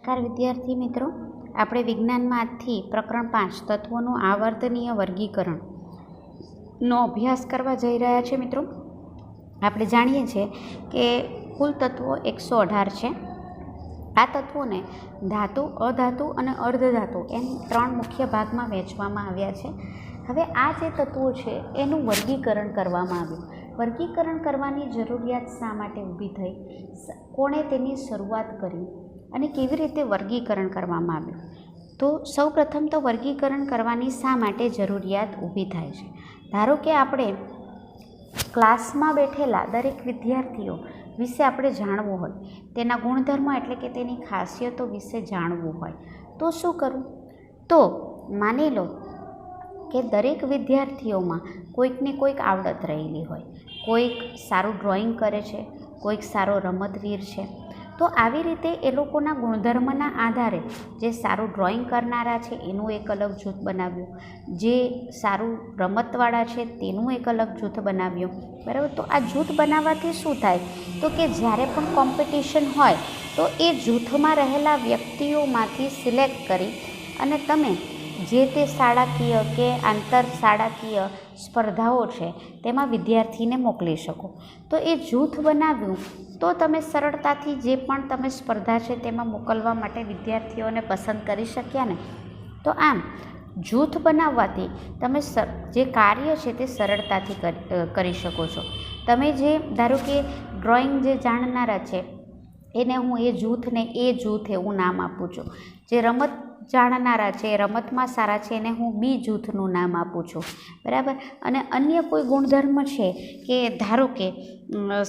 નમસ્કાર વિદ્યાર્થી મિત્રો, આપણે વિજ્ઞાનમાં આજથી પ્રકરણ 5 તત્વોનું આવર્તનીય વર્ગીકરણનો અભ્યાસ કરવા જઈ રહ્યા છે. મિત્રો, આપણે જાણીએ છીએ કે કુલ તત્વો 118 છે. આ તત્વોને ધાતુ, અધાતુ અને અર્ધધાતુ એમ 3 મુખ્ય ભાગમાં વહેંચવામાં આવ્યા છે. હવે આ જે તત્વો છે એનું વર્ગીકરણ કરવામાં આવ્યું. વર્ગીકરણ કરવાની જરૂરિયાત શા માટે ઊભી થઈ, કોણે તેની શરૂઆત કરી અને કેવી રીતે વર્ગીકરણ કરવામાં આવ્યું? તો સૌપ્રથમ તો વર્ગીકરણ કરવાની શા માટે જરૂરિયાત ઊભી થાય છે? ધારો કે આપણે ક્લાસમાં બેઠેલા દરેક વિદ્યાર્થીઓ વિશે આપણે જાણવું હોય, તેના ગુણધર્મ એટલે કે તેની ખાસિયતો વિશે જાણવું હોય તો શું કરવું? તો માની લો કે દરેક વિદ્યાર્થીઓમાં કોઈકને કોઈક આવડત રહેલી હોય. કોઈક સારું ડ્રોઈંગ કરે છે, કોઈક સારો રમતવીર છે. તો આવી રીતે એ લોકોના ગુણધર્મના આધારે જે સારું ડ્રોઈંગ કરનારા છે એનું એક અલગ જૂથ બનાવ્યું, જે સારું રમતવાળા છે તેનું એક અલગ જૂથ બનાવ્યું. બરાબર? તો આ જૂથ બનાવવાથી શું થાય? તો કે જ્યારે પણ કોમ્પિટિશન હોય તો એ જૂથમાં રહેલા વ્યક્તિઓમાંથી સિલેક્ટ કરી અને તમે જે તે શાળાકીય કે આંતર શાળાકીય સ્પર્ધાઓ છે તેમાં વિદ્યાર્થીને મોકલી શકો. તો એ જૂથ બનાવ્યું તો તમે સરળતાથી જે પણ તમે સ્પર્ધા છે તેમાં મોકલવા માટે વિદ્યાર્થીઓને પસંદ કરી શક્યા ને. તો આમ જૂથ બનાવવાથી તમે જે કાર્ય છે તે સરળતાથી કરી શકો છો. તમે જે ધારો કે ડ્રોઈંગ જે જાણનારા છે એને હું એ જૂથને એ જૂથ એવું નામ આપું છું. જે રમત જાણનારા છે, રમતમાં સારા છે, એને હું બી જૂથનું નામ આપું છું. બરાબર? અને અન્ય કોઈ ગુણધર્મ છે કે ધારો કે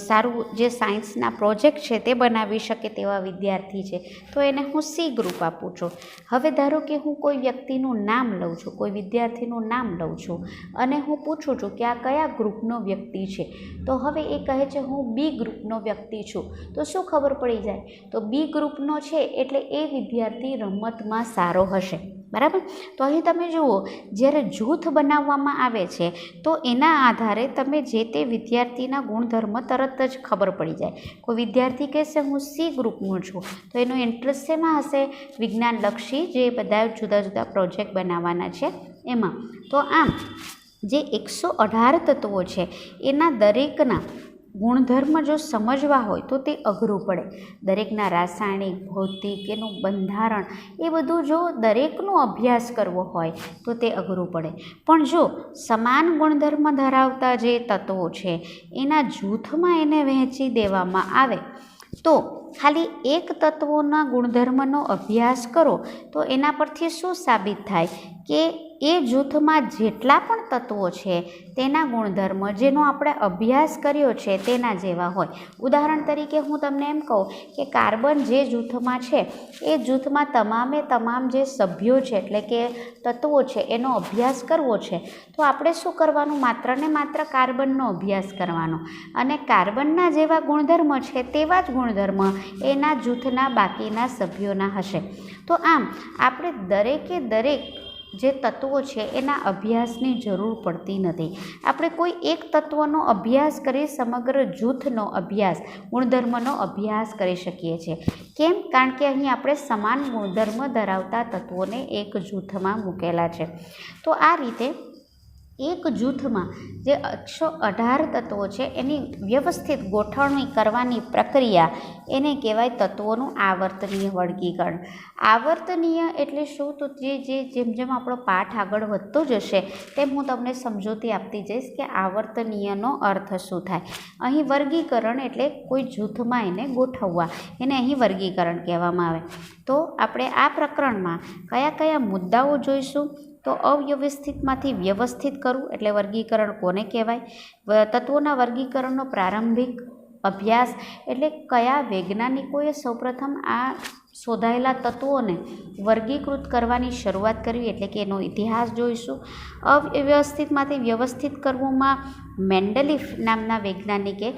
સારું જે સાયન્સના પ્રોજેક્ટ છે તે બનાવી શકે તેવા વિદ્યાર્થી છે તો એને હું સી ગ્રુપ આપું છું. હવે ધારો કે હું કોઈ વ્યક્તિનું નામ લઉં છું, કોઈ વિદ્યાર્થીનું નામ લઉં છું અને હું પૂછું છું કે આ કયા ગ્રુપનો વ્યક્તિ છે, તો હવે એ કહે છે હું બી ગ્રુપનો વ્યક્તિ છું. તો શું ખબર પડી જાય? તો બી ગ્રુપનો છે એટલે એ વિદ્યાર્થી રમતમાં સારો હશે. બરાબર? તો અહીં તમે જુઓ, જ્યારે જૂથ બનાવવામાં આવે છે તો એના આધારે તમે જે તે વિદ્યાર્થીના ગુણધર્મ તરત જ ખબર પડી જાય. કોઈ વિદ્યાર્થી કહેશે હું સી ગ્રુપનું છું તો એનો ઇન્ટરેસ્ટ શેમાં હશે? વિજ્ઞાનલક્ષી જે બધા જુદા જુદા પ્રોજેક્ટ બનાવવાના છે એમાં. તો આમ જે 118 તત્વો છે એના દરેકના ગુણધર્મ જો સમજવા હોય તો તે અઘરું પડે. દરેકના રાસાયણિક, ભૌતિક, એનું બંધારણ એ બધું જો દરેકનો અભ્યાસ કરવો હોય તો તે અઘરું પડે. પણ જો સમાન ગુણધર્મ ધરાવતા જે તત્વો છે એના જૂથમાં એને વહેંચી દેવામાં આવે તો ખાલી એક તત્વોના ગુણધર્મનો અભ્યાસ કરો તો એના પરથી શું સાબિત થાય કે એ જૂથમાં જેટલા પણ તત્વો છે તેના ગુણધર્મ જેનો આપણે અભ્યાસ કર્યો છે તેના જેવા હોય. ઉદાહરણ તરીકે હું તમને એમ કહું કે કાર્બન જે જૂથમાં છે એ જૂથમાં તમામે તમામ જે સભ્યો છે એટલે કે તત્વો છે એનો અભ્યાસ કરવો છે તો આપણે શું કરવાનું? માત્ર ને માત્ર કાર્બનનો અભ્યાસ કરવાનો અને કાર્બનના જેવા ગુણધર્મ છે તેવા જ ગુણધર્મ એના જૂથના બાકીના સભ્યોના હશે. તો આમ આપણે દરેકે દરેક જે તત્વો છે એના અભ્યાસની જરૂર પડતી નથી. આપણે કોઈ એક તત્વનો અભ્યાસ કરી સમગ્ર જૂથનો અભ્યાસ, ગુણધર્મનો અભ્યાસ કરી શકીએ છીએ. કેમ? કારણ કે અહીં આપણે સમાન ગુણધર્મ ધરાવતા તત્વોને એક જૂથમાં મૂકેલા છે. તો આ રીતે એક જૂથમાં જે 118 તત્વો છે એની વ્યવસ્થિત ગોઠવણી કરવાની પ્રક્રિયા એને કહેવાય તત્વોનું આવર્તનીય વર્ગીકરણ. આવર્તનીય એટલે શું? તો જેમ જેમ આપણો પાઠ આગળ વધતો જશે તેમ હું તમને સમજૂતી આપતી જઈશ કે આવર્તનીયનો અર્થ શું થાય. અહીં વર્ગીકરણ એટલે કોઈ જૂથમાં એને ગોઠવવા, એને અહીં વર્ગીકરણ કહેવામાં આવે. તો આપણે આ પ્રકરણમાં કયા કયા મુદ્દાઓ જોઈશું? તો અવ્યવસ્થિતમાંથી વ્યવસ્થિત કરવું એટલે વર્ગીકરણ કોને કહેવાય? તત્વોના વર્ગીકરણનો પ્રારંભિક અભ્યાસ એટલે કયા વૈજ્ઞાનિકોએ સૌપ્રથમ આ શોધાયેલા તત્વોને વર્ગીકૃત કરવાની શરૂઆત કરવી એટલે કે એનો ઇતિહાસ જોઈશું. અવ્યવસ્થિતમાંથી વ્યવસ્થિત કરવુંમાં મેન્ડલીફ નામના વૈજ્ઞાનિકે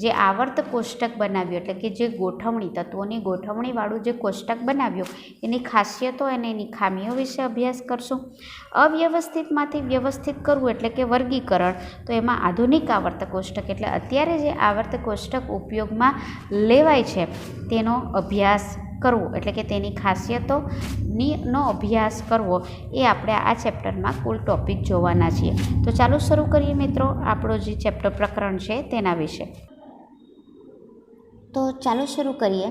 જે આવર્ત કોષ્ટક બનાવ્યું એટલે કે જે ગોઠવણી, તત્વોની ગોઠવણીવાળું જે કોષ્ટક બનાવ્યું એની ખાસિયતો અને એની ખામીઓ વિશે અભ્યાસ કરશું. અવ્યવસ્થિતમાંથી વ્યવસ્થિત કરવું એટલે કે વર્ગીકરણ, તો એમાં આધુનિક આવર્ત કોષ્ટક એટલે અત્યારે જે આવર્ત કોષ્ટક ઉપયોગમાં લેવાય છે તેનો અભ્યાસ કરવું એટલે કે તેની ખાસિયતોનો અભ્યાસ કરવો એ આપણે આ ચેપ્ટરમાં કુલ ટૉપિક જોવાના છીએ. તો ચાલો શરૂ કરીએ મિત્રો આપણો જે ચેપ્ટર પ્રકરણ છે તેના વિશે. તો ચાલો શરૂ કરીએ.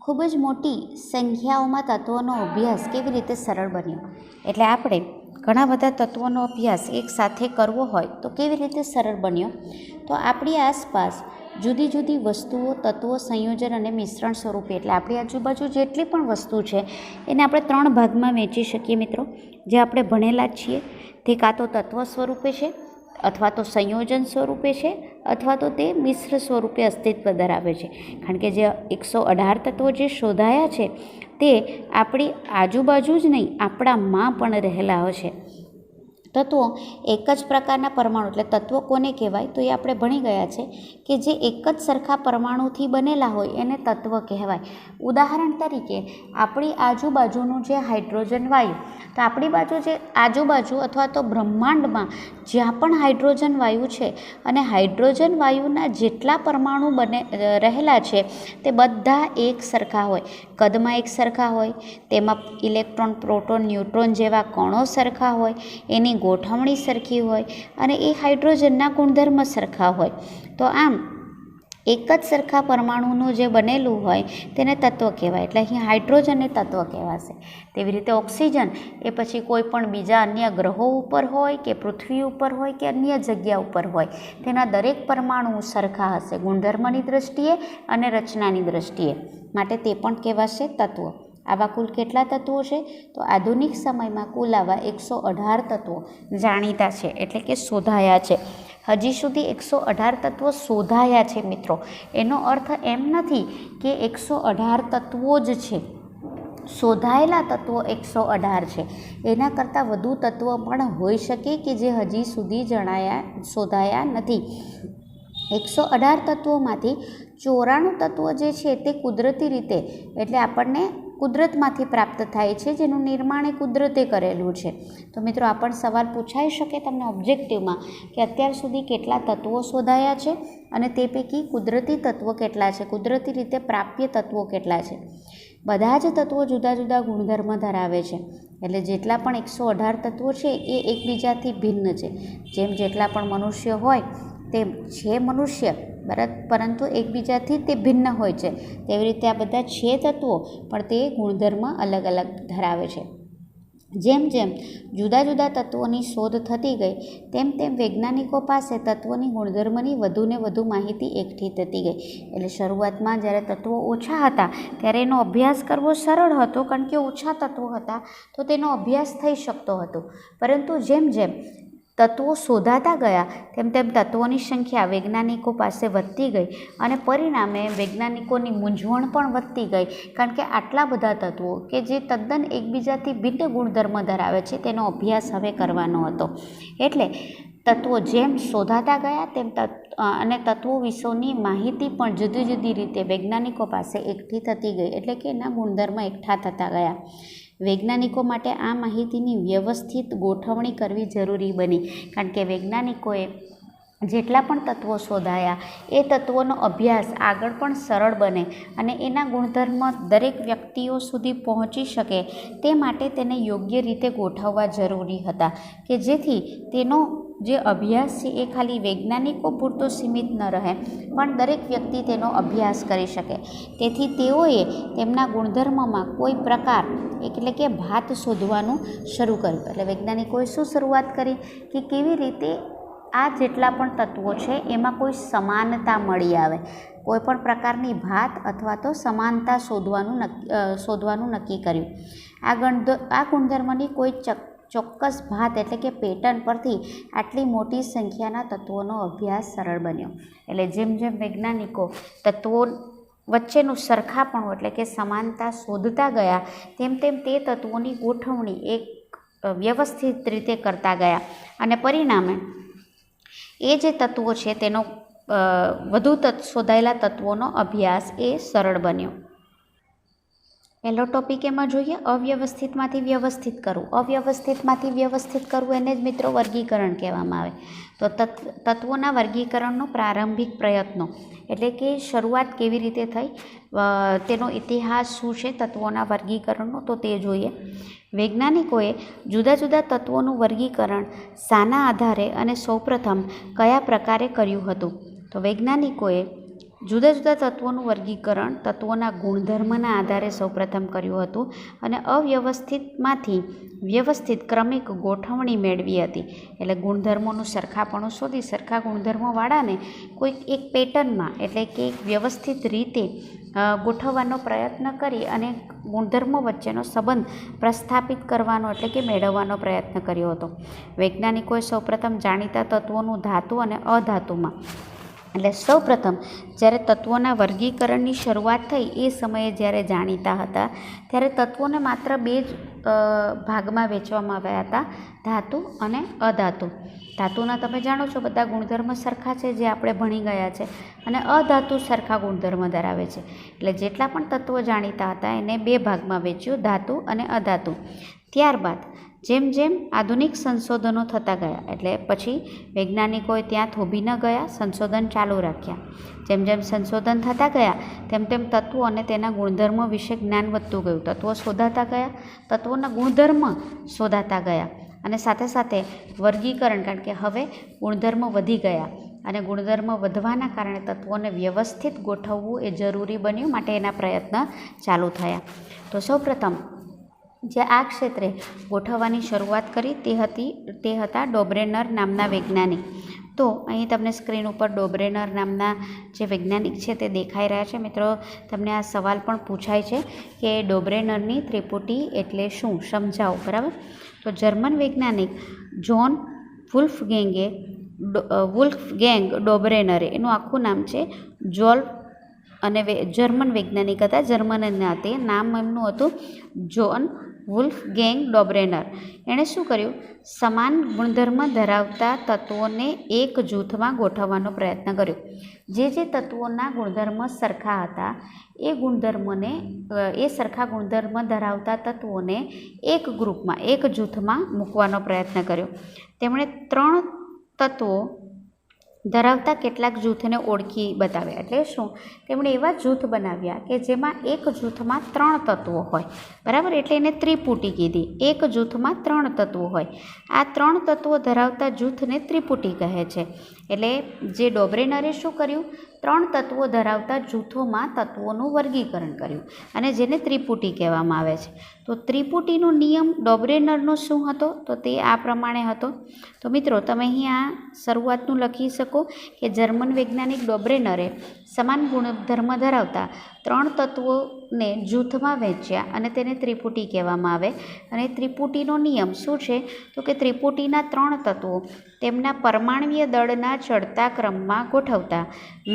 ખૂબ જ મોટી સંખ્યાઓમાં તત્વોનો અભ્યાસ કેવી રીતે સરળ બન્યો. એટલે આપણે ઘણા બધા તત્વોનો અભ્યાસ એકસાથે કરવો હોય તો કેવી રીતે સરળ બન્યો. તો આપણી આસપાસ જુદી જુદી વસ્તુઓ, તત્વો, સંયોજન અને મિશ્રણ સ્વરૂપે એટલે આપણી આજુબાજુ જેટલી પણ વસ્તુ છે એને આપણે 3 ભાગમાં વહેંચી શકીએ મિત્રો. જે આપણે ભણેલા જ છીએ તે કાં તો તત્વ સ્વરૂપે છે, અથવા તો સંયોજન સ્વરૂપે છે, અથવા તો તે મિશ્ર સ્વરૂપે અસ્તિત્વ ધરાવે છે. કારણ કે જે 118 તત્વો જે શોધાયા છે તે આપણી આજુબાજુ જ નહીં આપણામાં પણ રહેલા હશે. તત્વો એક જ પ્રકારના પરમાણુ એટલે તત્વો કોને કહેવાય તો એ આપણે ભણી ગયા છે કે જે એક જ સરખા પરમાણુથી બનેલા હોય એને તત્વ કહેવાય. ઉદાહરણ તરીકે આપણી આજુબાજુનું જે હાઇડ્રોજન વાયુ, તો આપણી આજુબાજુ અથવા તો બ્રહ્માંડમાં જ્યાં પણ હાઇડ્રોજન વાયુ છે અને હાઇડ્રોજન વાયુના જેટલા પરમાણુ રહેલા છે તે બધા એક સરખા હોય, કદમાં એક સરખા હોય, તેમાં ઇલેક્ટ્રોન, પ્રોટોન, ન્યુટ્રોન જેવા કણો સરખા હોય, એની ગોઠવણી સરખી હોય અને એ હાઇડ્રોજનના ગુણધર્મ સરખા હોય. તો આમ એક જ સરખા પરમાણુનું જે બનેલું હોય તેને તત્વ કહેવાય. એટલે અહીં હાઇડ્રોજનને તત્વ કહેવાશે. તેવી રીતે ઓક્સિજન એ પછી કોઈ પણ બીજા અન્ય ગ્રહો ઉપર હોય કે પૃથ્વી ઉપર હોય કે અન્ય જગ્યા ઉપર હોય, તેના દરેક પરમાણુ સરખા હશે ગુણધર્મની દ્રષ્ટિએ અને રચનાની દ્રષ્ટિએ, માટે તે પણ કહેવાશે તત્વો. આવા કુલ કેટલા તત્વો છે તો આધુનિક સમયમાં કુલ આવા 118 તત્વો જાણીતા છે એટલે કે શોધાયા છે. હજી સુધી 118 તત્વો શોધાયા છે મિત્રો. એનો અર્થ એમ નથી કે 118 તત્વો જ છે. શોધાયેલા તત્વો 118 છે. એના કરતાં વધુ તત્વો પણ હોઈ શકે કે જે હજી સુધી શોધાયા નથી. 118 તત્વોમાંથી 94 તત્વો જે છે તે કુદરતી રીતે એટલે આપણને કુદરતમાંથી પ્રાપ્ત થાય છે, જેનું નિર્માણ એ કુદરતે કરેલું છે. તો મિત્રો આ પણ સવાલ પૂછાઈ શકે તમને ઓબ્જેક્ટિવમાં કે અત્યાર સુધી કેટલા તત્વો શોધાયા છે અને તે પૈકી કુદરતી તત્વો કેટલા છે, કુદરતી રીતે પ્રાપ્ય તત્વો કેટલા છે. બધા જ તત્વો જુદા જુદા ગુણધર્મ ધરાવે છે. એટલે જેટલા પણ 118 તત્વો છે એ એકબીજાથી ભિન્ન છે. જેમ જેટલા પણ મનુષ્ય હોય તે છે મનુષ્ય, પરંતુ એકબીજાથી તે ભિન્ન હોય છે. તેવી રીતે આ બધા છે તત્વો પણ તે ગુણધર્મ અલગ અલગ ધરાવે છે. જેમ જેમ જુદા જુદા તત્વોની શોધ થતી ગઈ તેમ તેમ વૈજ્ઞાનિકો પાસે તત્વોની ગુણધર્મની વધુને વધુ માહિતી એકઠી થતી ગઈ. એટલે શરૂઆતમાં જ્યારે તત્વો ઓછા હતા ત્યારે એનો અભ્યાસ કરવો સરળ હતો, કારણ કે ઓછા તત્વો હતા તો તેનો અભ્યાસ થઈ શકતો હતો. પરંતુ જેમ જેમ તત્વો શોધાતા ગયા તેમ તેમ તત્વોની સંખ્યા વૈજ્ઞાનિકો પાસે વધતી ગઈ અને પરિણામે વૈજ્ઞાનિકોની મૂંઝવણ પણ વધતી ગઈ, કારણ કે આટલા બધા તત્વો કે જે તદ્દન એકબીજાથી ભિન્ન ગુણધર્મ ધરાવે છે તેનો અભ્યાસ હવે કરવાનો હતો. એટલે તત્વો જેમ શોધાતા ગયા તેમ અને તત્વો વિશેની માહિતી પણ જુદી જુદી રીતે વૈજ્ઞાનિકો પાસે એકઠી થતી ગઈ, એટલે કે એના ગુણધર્મ એકઠા થતા ગયા. વૈજ્ઞાનિકો માટે આ માહિતીની વ્યવસ્થિત ગોઠવણી કરવી જરૂરી બની, કારણ કે વૈજ્ઞાનિકોએ જેટલા પણ તત્વો શોધાયા એ તત્વોનો અભ્યાસ આગળ પણ સરળ બને અને એના ગુણધર્મ દરેક વ્યક્તિઓ સુધી પહોંચી શકે તે માટે તેને યોગ્ય રીતે ગોઠવવા જરૂરી હતા, કે જેથી તેનો જે અભ્યાસ છે એ ખાલી વૈજ્ઞાનિકો પૂરતો સીમિત ન રહે પણ દરેક વ્યક્તિ તેનો અભ્યાસ કરી શકે. તેથી તેઓએ તેમના ગુણધર્મમાં કોઈ પ્રકાર એટલે કે ભાત શોધવાનું શરૂ કર્યું. એટલે વૈજ્ઞાનિકોએ શું શરૂઆત કરી કે કેવી રીતે આ જેટલા પણ તત્વો છે એમાં કોઈ સમાનતા મળી આવે, કોઈ પણ પ્રકારની ભાત અથવા તો સમાનતા શોધવાનું નક્કી કર્યું. આ ગુણધર્મની કોઈ ચોક્કસ ભાત એટલે કે પેટર્ન પરથી આટલી મોટી સંખ્યાના તત્વોનો અભ્યાસ સરળ બન્યો. એટલે જેમ જેમ વૈજ્ઞાનિકો તત્વો વચ્ચેનું સરખાપણું એટલે કે સમાનતા શોધતા ગયા તેમ તેમ તે તત્વોની ગોઠવણી એક વ્યવસ્થિત રીતે કરતા ગયા અને પરિણામે એ જે તત્વો છે તેનો વધુ શોધાયેલા તત્વોનો અભ્યાસ એ સરળ બન્યો. પહેલો ટોપિક એમાં જોઈએ અવ્યવસ્થિતમાંથી વ્યવસ્થિત કરવું. અવ્યવસ્થિતમાંથી વ્યવસ્થિત કરવું એને જ મિત્રો વર્ગીકરણ કહેવામાં આવે. તો તત્વોના વર્ગીકરણનો પ્રારંભિક પ્રયત્નો એટલે કે શરૂઆત કેવી રીતે થઈ, તેનો ઇતિહાસ શું છે તત્વોના વર્ગીકરણનો, તો તે જોઈએ. વૈજ્ઞાનિકોએ જુદા જુદા તત્વોનું વર્ગીકરણ શાના આધારે અને સૌપ્રથમ કયા પ્રકારે કર્યું હતું? તો વૈજ્ઞાનિકોએ જુદા જુદા તત્વોનું વર્ગીકરણ તત્વોના ગુણધર્મના આધારે સૌપ્રથમ કર્યું હતું અને અવ્યવસ્થિતમાંથી વ્યવસ્થિત ક્રમિક ગોઠવણી મેળવી હતી. એટલે ગુણધર્મોનું સરખાપણું શોધી સરખા ગુણધર્મોવાળાને કોઈક એક પેટર્નમાં એટલે કે એક વ્યવસ્થિત રીતે ગોઠવવાનો પ્રયત્ન કરી અને ગુણધર્મો વચ્ચેનો સંબંધ પ્રસ્થાપિત કરવાનો એટલે કે મેળવવાનો પ્રયત્ન કર્યો હતો. વૈજ્ઞાનિકોએ સૌપ્રથમ જાણીતા તત્વોનું ધાતુ અને અધાતુમાં એટલે સૌપ્રથમ જ્યારે તત્વોના વર્ગીકરણની શરૂઆત થઈ એ સમયે જ્યારે જાણીતા હતા ત્યારે તત્વોને માત્ર બે જ ભાગમાં વહેંચવામાં આવ્યા હતા, ધાતુ અને અધાતુ. ધાતુના તમે જાણો છો બધા ગુણધર્મ સરખા છે જે આપણે ભણી ગયા છે, અને અધાતુ સરખા ગુણધર્મ ધરાવે છે. એટલે જેટલા પણ તત્વો જાણીતા હતા એને બે ભાગમાં વહેંચ્યું, ધાતુ અને અધાતુ. ત્યારબાદ જેમ જેમ આધુનિક સંશોધનો થતા ગયા એટલે પછી વૈજ્ઞાનિકોએ ત્યાં થોભી ન ગયા, સંશોધન ચાલુ રાખ્યા. જેમ જેમ સંશોધન થતા ગયા તેમ તેમ તત્વો અને તેના ગુણધર્મો વિશે જ્ઞાન વધતું ગયું. તત્વો શોધાતા ગયા, તત્વોના ગુણધર્મ શોધાતા ગયા અને સાથે સાથે વર્ગીકરણ, કારણ કે હવે ગુણધર્મ વધી ગયા અને ગુણધર્મ વધવાના કારણે તત્વોને વ્યવસ્થિત ગોઠવવું એ જરૂરી બન્યું, માટે એના પ્રયત્ન ચાલુ થયા. તો સૌપ્રથમ જે આ ક્ષેત્રે ગોઠવવાની શરૂઆત કરી તે હતા ડોબ્રેનર નામના વૈજ્ઞાનિક. તો અહીં તમને સ્ક્રીન ઉપર ડોબ્રેનર નામના જે વૈજ્ઞાનિક છે તે દેખાઈ રહ્યા છે. મિત્રો, તમને આ સવાલ પણ પૂછાય છે કે ડોબ્રેનરની ત્રિપુટી એટલે શું, સમજાવો. બરાબર. તો જર્મન વૈજ્ઞાનિક જોન વુલ્ફગેંગ ડોબ્રેનરે, એનું આખું નામ છે જોલ્ફ, અને જર્મન વૈજ્ઞાનિક હતા, જર્મનના તે નામ એમનું હતું જોન વુલ્ફગેંગ ડોબ્રેનર. એણે શું કર્યું, સમાન ગુણધર્મ ધરાવતા તત્વોને એક જૂથમાં ગોઠવવાનો પ્રયત્ન કર્યો. જે તત્વોના ગુણધર્મ સરખા હતા એ સરખા ગુણધર્મ ધરાવતા તત્વોને એક ગ્રુપમાં, એક જૂથમાં મૂકવાનો પ્રયત્ન કર્યો. તેમણે 3 તત્વો ધરાવતા કેટલાક જૂથને ઓળખી બતાવ્યા. એટલે શું, તેમણે એવા જૂથ બનાવ્યા કે જેમાં એક જૂથમાં 3 તત્વો હોય. બરાબર. એટલે એને ત્રિપુટી કીધી. એક જૂથમાં 3 તત્વો હોય. આ 3 તત્વો ધરાવતા જૂથને ત્રિપુટી કહે છે. એટલે જે ડોબ્રેનરે શું કર્યું, 3 તત્વો ધરાવતા જૂથોમાં તત્વોનું વર્ગીકરણ કર્યું અને જેને ત્રિપુટી કહેવામાં આવે છે. તો ત્રિપુટીનો નિયમ ડોબ્રેનરનો શું હતો, તો તે આ પ્રમાણે હતો. તો મિત્રો, તમે અહીં આ શરૂઆતનું લખી શકો કે જર્મન વૈજ્ઞાનિક ડોબ્રેનરે સમાન ગુણધર્મ ધરાવતા 3 તત્વોને જૂથમાં વહેંચ્યા અને તેને ત્રિપુટી કહેવામાં આવે. અને ત્રિપુટીનો નિયમ શું છે, તો કે ત્રિપુટીના 3 તત્વો તેમના પરમાણ્વીય દળના ચડતા ક્રમમાં ગોઠવતા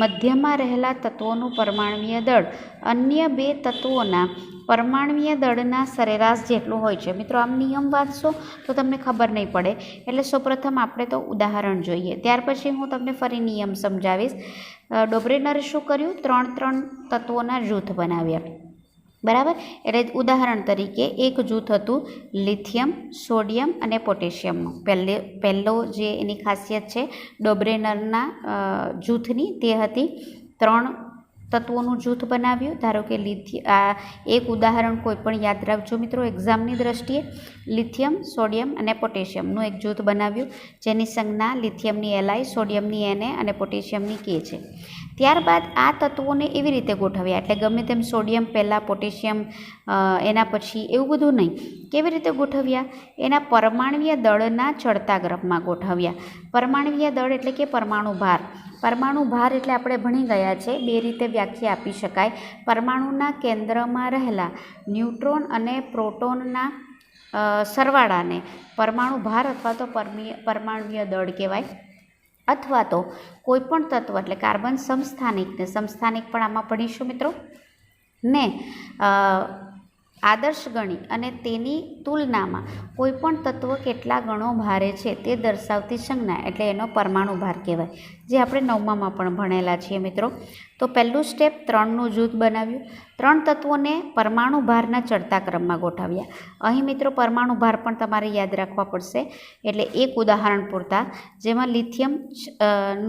મધ્યમાં રહેલા તત્વોનું પરમાણ્વીય દળ અન્ય 2 તત્વોના પરમાણ્વીય દળના સરેરાશ જેટલું હોય છે. મિત્રો, આમ નિયમ વાંચશો તો તમને ખબર નહીં પડે, એટલે સૌપ્રથમ આપણે તો ઉદાહરણ જોઈએ, ત્યાર પછી હું તમને ફરી નિયમ સમજાવીશ. ડોબ્રેનરે શું કર્યું, 3 તત્વોના જૂથ બનાવ્યા. બરાબર. એટલે ઉદાહરણ તરીકે એક જૂથ હતું લિથિયમ, સોડિયમ અને પોટેશિયમનું. પહેલો જે એની ખાસિયત છે ડોબ્રેનરના જૂથની તે હતી 3 તત્વોનું જૂથ બનાવ્યું. ધારો કે એક ઉદાહરણ કોઈ પણ યાદ રાખજો મિત્રો એક્ઝામની દ્રષ્ટિએ. લિથિયમ, સોડિયમ અને પોટેશિયમનું એક જૂથ બનાવ્યું જેની સંજ્ઞા લિથિયમની Li, સોડિયમની Na અને પોટેશિયમની K છે. ત્યારબાદ આ તત્વોને એવી રીતે ગોઠવ્યા, એટલે ગમે તેમ સોડિયમ પહેલાં, પોટેશિયમ એના પછી, એવું બધું નહીં. કેવી રીતે ગોઠવ્યા, એના પરમાણ્વીય દળના ચડતા ક્રમમાં ગોઠવ્યા. પરમાણ્વીય દળ એટલે કે પરમાણુ ભાર. પરમાણુ ભાર એટલે આપણે ભણી ગયા છે, 2 રીતે વ્યાખ્યા આપી શકાય. પરમાણુના કેન્દ્રમાં રહેલા ન્યુટ્રોન અને પ્રોટોનના સરવાળાને પરમાણુ ભાર અથવા તો પરમાણ્વીય દળ કહેવાય. અથવા તો કોઈપણ તત્વ એટલે કાર્બન સમસ્થાનિકને, સમસ્થાનિક પણ આમાં ભણીશું મિત્રો, ને આદર્શ ગણી અને તેની તુલનામાં કોઈપણ તત્વ કેટલા ગણો ભારે છે તે દર્શાવતી સંજ્ઞા એટલે એનો પરમાણુ ભાર કહેવાય, જે આપણે 9માં પણ ભણેલા છીએ મિત્રો. તો પહેલું સ્ટેપ 3નું જૂથ બનાવ્યું. 3 તત્વોને પરમાણુ ભારના ચડતા ક્રમમાં ગોઠવ્યા. અહીં મિત્રો પરમાણુ ભાર પણ તમારે યાદ રાખવા પડશે. એટલે એક ઉદાહરણ પૂરતા, જેમાં લિથિયમ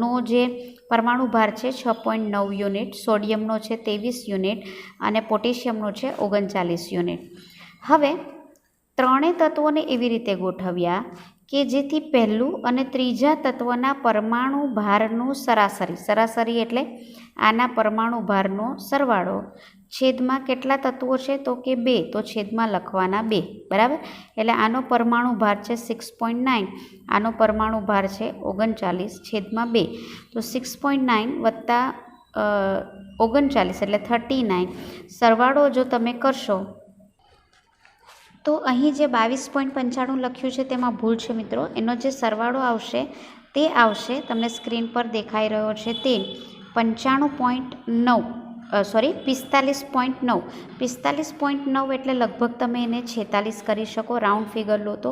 નો જે પરમાણુ ભાર છે 6.9 યુનિટ, સોડિયમનો છે 23 યુનિટ અને પોટેશિયમનો છે 39 યુનિટ. હવે ત્રણેય તત્વોને એવી રીતે ગોઠવ્યા કે જેથી પહેલું અને ત્રીજા તત્વના પરમાણુ ભારનું સરાસરી એટલે આના પરમાણુ ભારનો સરવાળો છેદમાં કેટલા તત્વો છે તો કે 2, તો છેદમાં લખવાના 2, બરાબર. એટલે આનો પરમાણુ ભાર છે 6.9, આનો પરમાણુ ભાર છે 39 છેદમાં 2, તો 6.9 વત્તા 39 એટલે 39. સરવાળો જો તમે કરશો તો અહીં જે 22.95 લખ્યું છે તેમાં ભૂલ છે મિત્રો. એનો જે સરવાળો આવશે તે આવશે, તમને સ્ક્રીન પર દેખાઈ રહ્યો છે તે 45.9 એટલે લગભગ તમે એને 46 કરી શકો, રાઉન્ડ ફિગર લો તો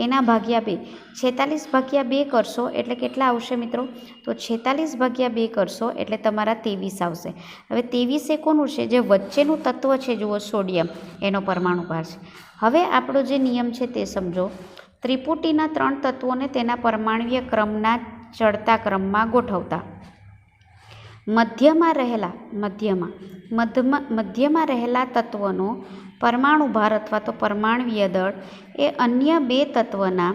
એના ભાગ્યા 2. 46 ભાગ્યા 2 કરશો એટલે કેટલા આવશે મિત્રો? તો 46 ભાગ્યા 2 કરશો એટલે તમારા 23 આવશે. હવે 23 એ કોનું છે? જે વચ્ચેનું તત્વ છે, જુઓ સોડિયમ, એનો પરમાણુ ભાર છે. હવે આપણો જે નિયમ છે તે સમજો. ત્રિપુટીના 3 તત્વોને તેના પરમાણ્વીય ક્રમના ચડતા ક્રમમાં ગોઠવતા મધ્યમાં રહેલા તત્વનો પરમાણુ ભાર અથવા તો પરમાણ્વીય દળ એ અન્ય 2 તત્વના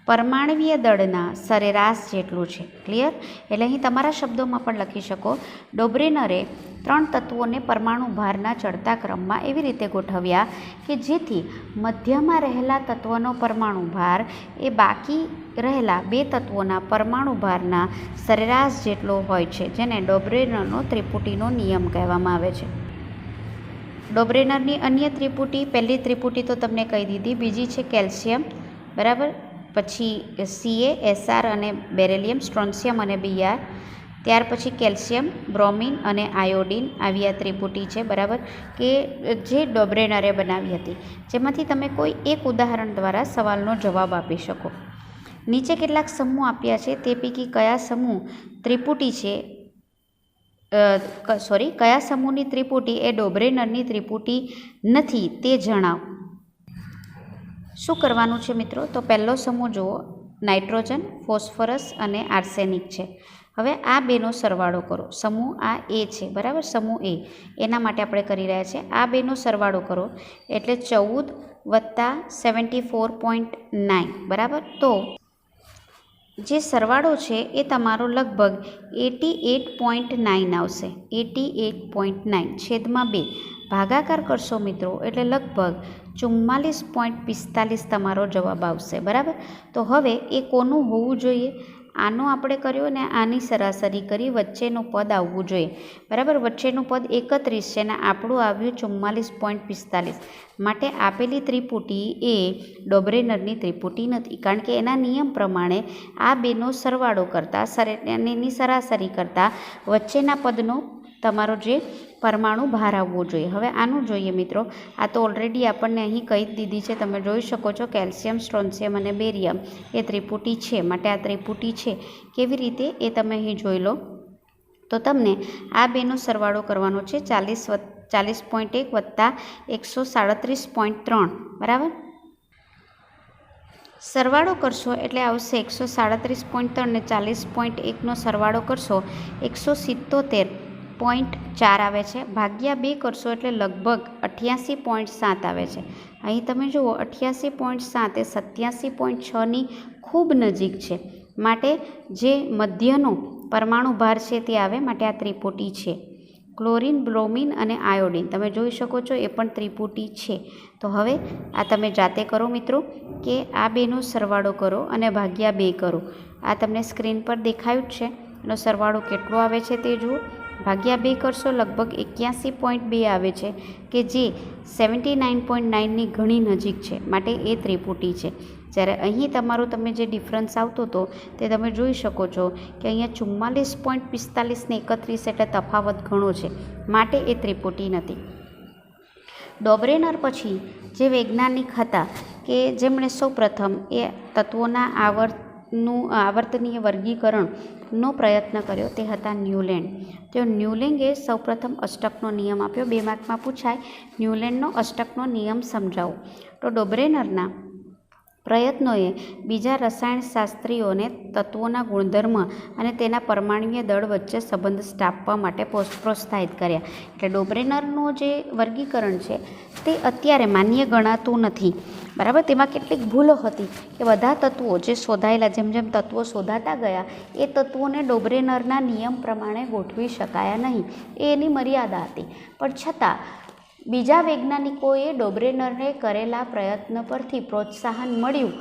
પરમાણ્વીય દળના સરેરાશ જેટલું છે. ક્લિયર? એટલે અહીં તમારા શબ્દોમાં પણ લખી શકો, ડોબ્રેનરે 3 તત્વોને પરમાણુ ભારના ચડતા ક્રમમાં એવી રીતે ગોઠવ્યા કે જેથી મધ્યમાં રહેલા તત્વનો પરમાણુ ભાર એ બાકી રહેલા 2 તત્વોના પરમાણુ ભારના સરેરાશ જેટલો હોય છે, જેને ડોબ્રેનરનો ત્રિપુટીનો નિયમ કહેવામાં આવે છે. ડોબ્રેનરની અન્ય ત્રિપુટી, પહેલી ત્રિપુટી તો તમને કહી દીધી, બીજી છે કેલ્શિયમ, બરાબર, પછી Ca, Sr અને બેરેલિયમ, સ્ટ્રોન્શિયમ અને Br, ત્યાર પછી કેલ્શિયમ, બ્રોમિન અને આયોડિન, આવી આ ત્રિપુટી છે, બરાબર, કે જે ડોબ્રેનરે બનાવી હતી. જેમાંથી તમે કોઈ એક ઉદાહરણ દ્વારા સવાલનો જવાબ આપી શકો. નીચે કેટલાક સમૂહ આપ્યા છે, તે પૈકી કયા સમૂહ ત્રિપુટી છે કયા સમૂહની ત્રિપુટી એ ડોબ્રેનરની ત્રિપુટી નથી તે જણાવો. શું કરવાનું છે મિત્રો? તો પહેલો સમૂહ જુઓ, નાઇટ્રોજન, ફોસ્ફરસ અને આર્સેનિક છે. હવે આ બેનો સરવાળો કરો. સમૂહ આ એ છે, બરાબર, સમૂહ એ, એના માટે આપણે કરી રહ્યા છીએ. આ બેનો સરવાળો કરો એટલે 14 વત્તા 74.9, બરાબર. તો જે સરવાળો છે એ તમારો લગભગ 88.9 આવશે. 88.9 છેદમાં 2 ભાગાકાર કરશો મિત્રો એટલે લગભગ 44.45 તમારો જવાબ આવશે, બરાબર. તો હવે એ કોનું હોવું જોઈએ? આનો આપણે કર્યો ને આની સરાસરી કરી, વચ્ચેનું પદ આવવું જોઈએ, બરાબર. વચ્ચેનું પદ 31 છે ને આપણું આવ્યું 44.45. માટે આપેલી ત્રિપુટી એ ડોબ્રેનરની ત્રિપુટી નથી, કારણ કે એના નિયમ પ્રમાણે આ બેનો સરવાળો કરતાં એની સરાસરી કરતાં વચ્ચેના પદનો તમારો જે પરમાણુ ભાર આવવો જોઈએ. હવે આનું જોઈએ મિત્રો. આ તો ઓલરેડી આપણને અહીં કહી જ દીધી છે, તમે જોઈ શકો છો. કેલ્શિયમ, સ્ટ્રોન્શિયમ અને બેરિયમ એ ત્રિપુટી છે, માટે આ ત્રિપુટી છે. કેવી રીતે એ તમે અહીં જોઈ લો. તો તમને આ બેનો સરવાળો કરવાનો છે, 40.1 વત્તા 137.3, બરાબર. સરવાળો કરશો એટલે આવશે 137.3 ને 40.1નો સરવાળો કરશો 177.4 આવે છે. ભાગ્યા 2 કરશો એટલે લગભગ 88.7 આવે છે. અહીં તમે જુઓ 88.7 એ 87.6ની ખૂબ નજીક છે. માટે જે મધ્યનો પરમાણુ ભાર છે તે આવે, માટે આ ત્રિપુટી છે. ક્લોરીન, બ્રોમિન અને આયોડિન તમે જોઈ શકો છો, એ પણ ત્રિપુટી છે. તો હવે આ તમે જાતે કરો મિત્રો, કે આ બેનો સરવાળો કરો અને ભાગ્યા 2 કરો. આ તમને સ્ક્રીન પર દેખાયું જ છે. એનો સરવાળો કેટલો આવે છે તે જુઓ. ભાગ્યા 2 કરશો લગભગ 81.2 આવે છે, કે જે 79.9ની ઘણી નજીક છે, માટે એ ત્રિપુટી છે. જ્યારે અહીં તમારું તમે જે ડિફરન્સ આવતો હતો તે તમે જોઈ શકો છો કે અહીંયા 44.45 ને 31 એટલે તફાવત ઘણો છે, માટે એ ત્રિપુટી નથી. ડોબ્રેનર પછી જે વૈજ્ઞાનિક હતા કે જેમણે સૌપ્રથમ એ તત્વોના આવર્તનીય વર્ગીકરણનો પ્રયત્ન કર્યો તે હતા ન્યૂલેન્ડ. તો ન્યૂલેન્ડે સૌપ્રથમ અષ્ટકનો નિયમ આપ્યો. 2 માર્કમાં પૂછાય ન્યૂલેન્ડનો અષ્ટકનો નિયમ સમજાવો. તો ડોબ્રેનરના પ્રયત્નોએ બીજા રસાયણશાસ્ત્રીઓને તત્વોના ગુણધર્મ અને તેના પરમાણુય દળ વચ્ચે સંબંધ સ્થાપવા માટે પ્રોત્સાહિત કર્યા. એટલે ડોબ્રેનરનું જે વર્ગીકરણ છે તે અત્યારે માન્ય ગણાતું નથી, બરાબર. તેમાં કેટલીક ભૂલો હતી કે બધા તત્વો જે શોધાયેલા, જેમ જેમ તત્વો શોધાતા ગયા એ તત્વોને ડોબ્રેનરના નિયમ પ્રમાણે ગોઠવી શકાયા નહીં, એ એની મર્યાદા હતી. પણ છતાં બીજા વૈજ્ઞાનિકોએ ડોબ્રેનરને કરેલા પ્રયત્ન પરથી પ્રોત્સાહન મળ્યું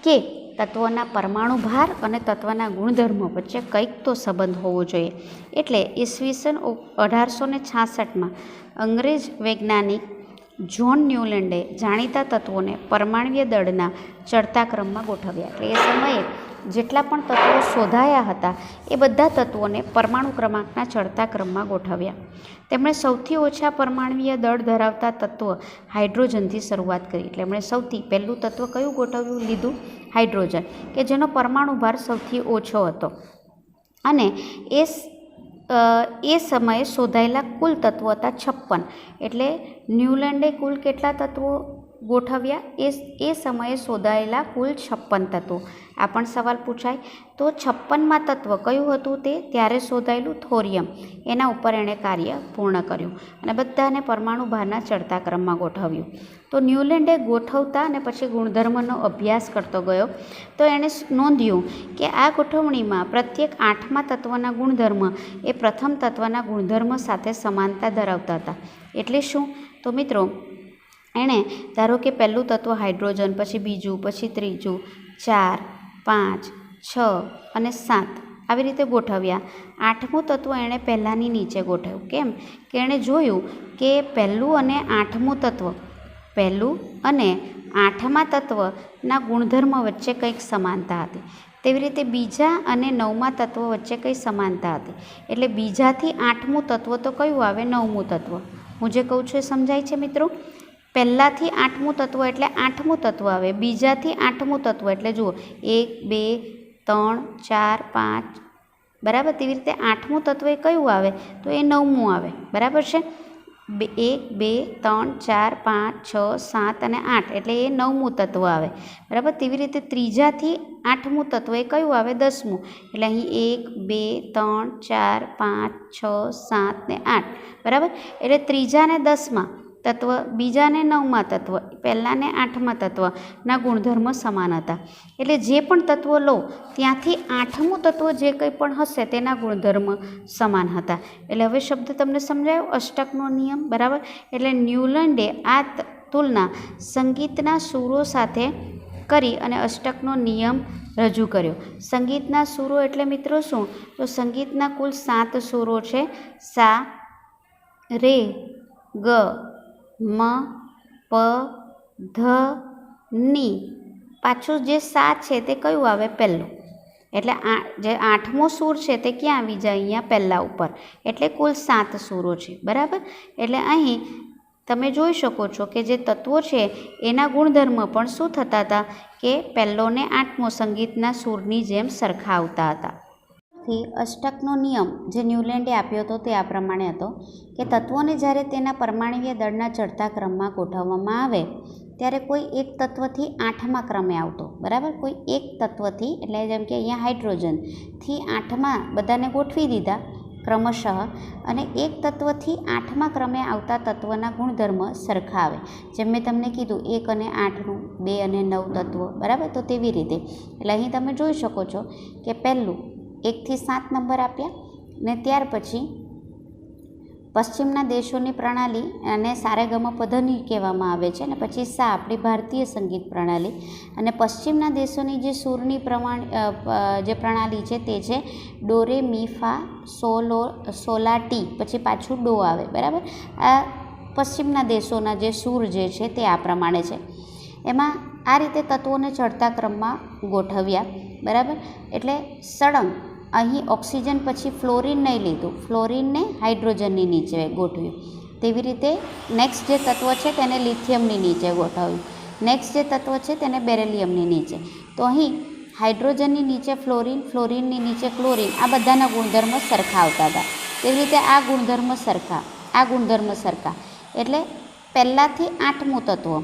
કે તત્વના પરમાણુ ભાર અને તત્વના ગુણધર્મો વચ્ચે કંઈક તો સંબંધ હોવો જોઈએ. એટલે ઈસવીસન 1866માં અંગ્રેજ વૈજ્ઞાનિક જ્હોન ન્યૂલેન્ડે જાણીતા તત્વોને પરમાણુય દળના ચડતા ક્રમમાં ગોઠવ્યા. એટલે એ સમયે જેટલા પણ તત્વો શોધાયા હતા એ બધા તત્વોને પરમાણુ ક્રમાંકના ચડતા ક્રમમાં ગોઠવ્યા. તેમણે સૌથી ઓછા પરમાણુય દળ ધરાવતા તત્વ હાઇડ્રોજનથી શરૂઆત કરી. એટલે એમણે સૌથી પહેલું તત્વ કયું ગોઠવ્યું લીધું? હાઇડ્રોજન, કે જેનો પરમાણુ ભાર સૌથી ઓછો હતો. અને એ સમયે શોધાયેલા કુલ તત્વો હતા 56. એટલે ન્યૂલેન્ડે કુલ કેટલા તત્વો ગોઠવ્યા? એ સમયે શોધાયેલા કુલ 56 તત્વો. આ પણ સવાલ પૂછાય. તો 56માં તત્વ કયું હતું? તે ત્યારે શોધાયેલું થોરિયમ. એના ઉપર એણે કાર્ય પૂર્ણ કર્યું અને બધાને પરમાણુ ભારના ચડતા ક્રમમાં ગોઠવ્યું. તો ન્યૂલેન્ડે ગોઠવતા અને પછી ગુણધર્મનો અભ્યાસ કરતો ગયો. તો એણે નોંધ્યું કે આ ગોઠવણીમાં પ્રત્યેક 8મા તત્વના ગુણધર્મ એ પ્રથમ તત્વના ગુણધર્મ સાથે સમાનતા ધરાવતા હતા. એટલે શું? તો મિત્રો એણે ધારો કે પહેલું તત્વ હાઇડ્રોજન, પછી બીજું, પછી ત્રીજું, 4, 5, 6 અને 7 આવી રીતે ગોઠવ્યા. 8મું તત્વ એણે પહેલાંની નીચે ગોઠવ્યું. કેમ? કે એણે જોયું કે પહેલું અને 8મું તત્વ, પહેલું અને 8મા તત્વના ગુણધર્મ વચ્ચે કંઈક સમાનતા હતી. તેવી રીતે બીજા અને 9મા તત્વ વચ્ચે કંઈ સમાનતા હતી. એટલે બીજાથી 8મું તત્વ તો કયું આવે? 9મું તત્વ. હું જે કહું છું એ સમજાય છે મિત્રો? પહેલાંથી 8મું તત્વ એટલે 8મું તત્વ આવે, બીજાથી 8મું તત્વ એટલે જુઓ 1, 2, 3, 4, 5, બરાબર. તેવી રીતે 8મું તત્વ એ કયું આવે? તો એ 9મું આવે, બરાબર છે. 1, 2, 3, 4, 5, 6, 7 અને 8 એટલે એ 9મું તત્વ આવે, બરાબર. તેવી રીતે ત્રીજાથી 8મું તત્વ એ કયું આવે? 10મું. એટલે અહીં 1, 2, 3, 4, 5, 6, 7 ને 8, બરાબર. એટલે ત્રીજા ને 10મા તત્વ, બીજા ને 9મા તત્વ, પહેલાં ને 8મા તત્વના ગુણધર્મ સમાન હતા. એટલે જે પણ તત્વો લો ત્યાંથી 8મું તત્વ જે કંઈ પણ હશે તેના ગુણધર્મ સમાન હતા. એટલે હવે શબ્દ તમને સમજાયો? અષ્ટકનો નિયમ, બરાબર. એટલે ન્યૂલેન્ડે આ તુલના સંગીતના સૂરો સાથે કરી અને અષ્ટકનો નિયમ રજૂ કર્યો. સંગીતના સૂરો એટલે મિત્રો શું? તો સંગીતના કુલ 7 સૂરો છે. સા, રે, ગ, મ, પ, ધ, ની. પાછું જે 7 છે તે કયું આવે? પહેલું. એટલે જે 8મો સૂર છે તે ક્યાં આવી જાય? અહીંયા પહેલાં ઉપર. એટલે કુલ 7 સૂરો છે, બરાબર. એટલે અહીં તમે જોઈ શકો છો કે જે તત્વો છે એના ગુણધર્મ પણ શું થતા હતા? કે પહેલો ને 8મો સંગીતના સૂરની જેમ સરખા આવતા હતા. અષ્ટકનો નિયમ જે ન્યૂલેન્ડે આપ્યો હતો તે આ પ્રમાણે હતો કે તત્વોને જ્યારે તેના પરમાણુય દળના ચડતા ક્રમમાં ગોઠવવામાં આવે ત્યારે કોઈ એક તત્વથી 8મા ક્રમે આવતો, બરાબર. કોઈ એક તત્વથી, એટલે જેમ કે અહીંયા હાઇડ્રોજનથી 8મા બધાને ગોઠવી દીધા ક્રમશઃ, અને એક તત્વથી 8મા ક્રમે આવતા તત્વના ગુણધર્મ સરખા આવે. જેમ મેં તમને કીધું 1 અને 8નું, 2 અને 9 તત્વો, બરાબર. તો તેવી રીતે એટલે અહીં તમે જોઈ શકો છો કે પહેલું 1 થી 7 નંબર આપ્યા ને ત્યાર પછી પશ્ચિમના દેશોની પ્રણાલી અને સારેગમપધની કહેવામાં આવે છે, અને પછી સા આપણી ભારતીય સંગીત પ્રણાલી, અને પશ્ચિમના દેશોની જે સૂરની જે પ્રણાલી છે તે છે ડો, રે, મી, ફા, સોલા, ટી, પછી પાછું ડો આવે, બરાબર. આ પશ્ચિમના દેશોના જે સૂર જે છે તે આ પ્રમાણે છે. એમાં આ રીતે તત્વોને ચડતા ક્રમમાં ગોઠવ્યા, બરાબર. એટલે સળંગ અહીં ઓક્સિજન પછી ફ્લોરિન નહીં લીધું, ફ્લોરિનને હાઇડ્રોજનની નીચે ગોઠવ્યું. તેવી રીતે નેક્સ્ટ જે તત્વ છે તેને લિથિયમની નીચે ગોઠવ્યું. નેક્સ્ટ જે તત્વ છે તેને બેરેલિયમની નીચે. તો અહીં હાઇડ્રોજનની નીચે ફ્લોરિન, ફ્લોરિનની નીચે ક્લોરિન, આ બધાના ગુણધર્મ સરખા આવતા હતા. તેવી રીતે આ ગુણધર્મ સરખા, આ ગુણધર્મ સરખા, એટલે પહેલાંથી 8મું તત્વ,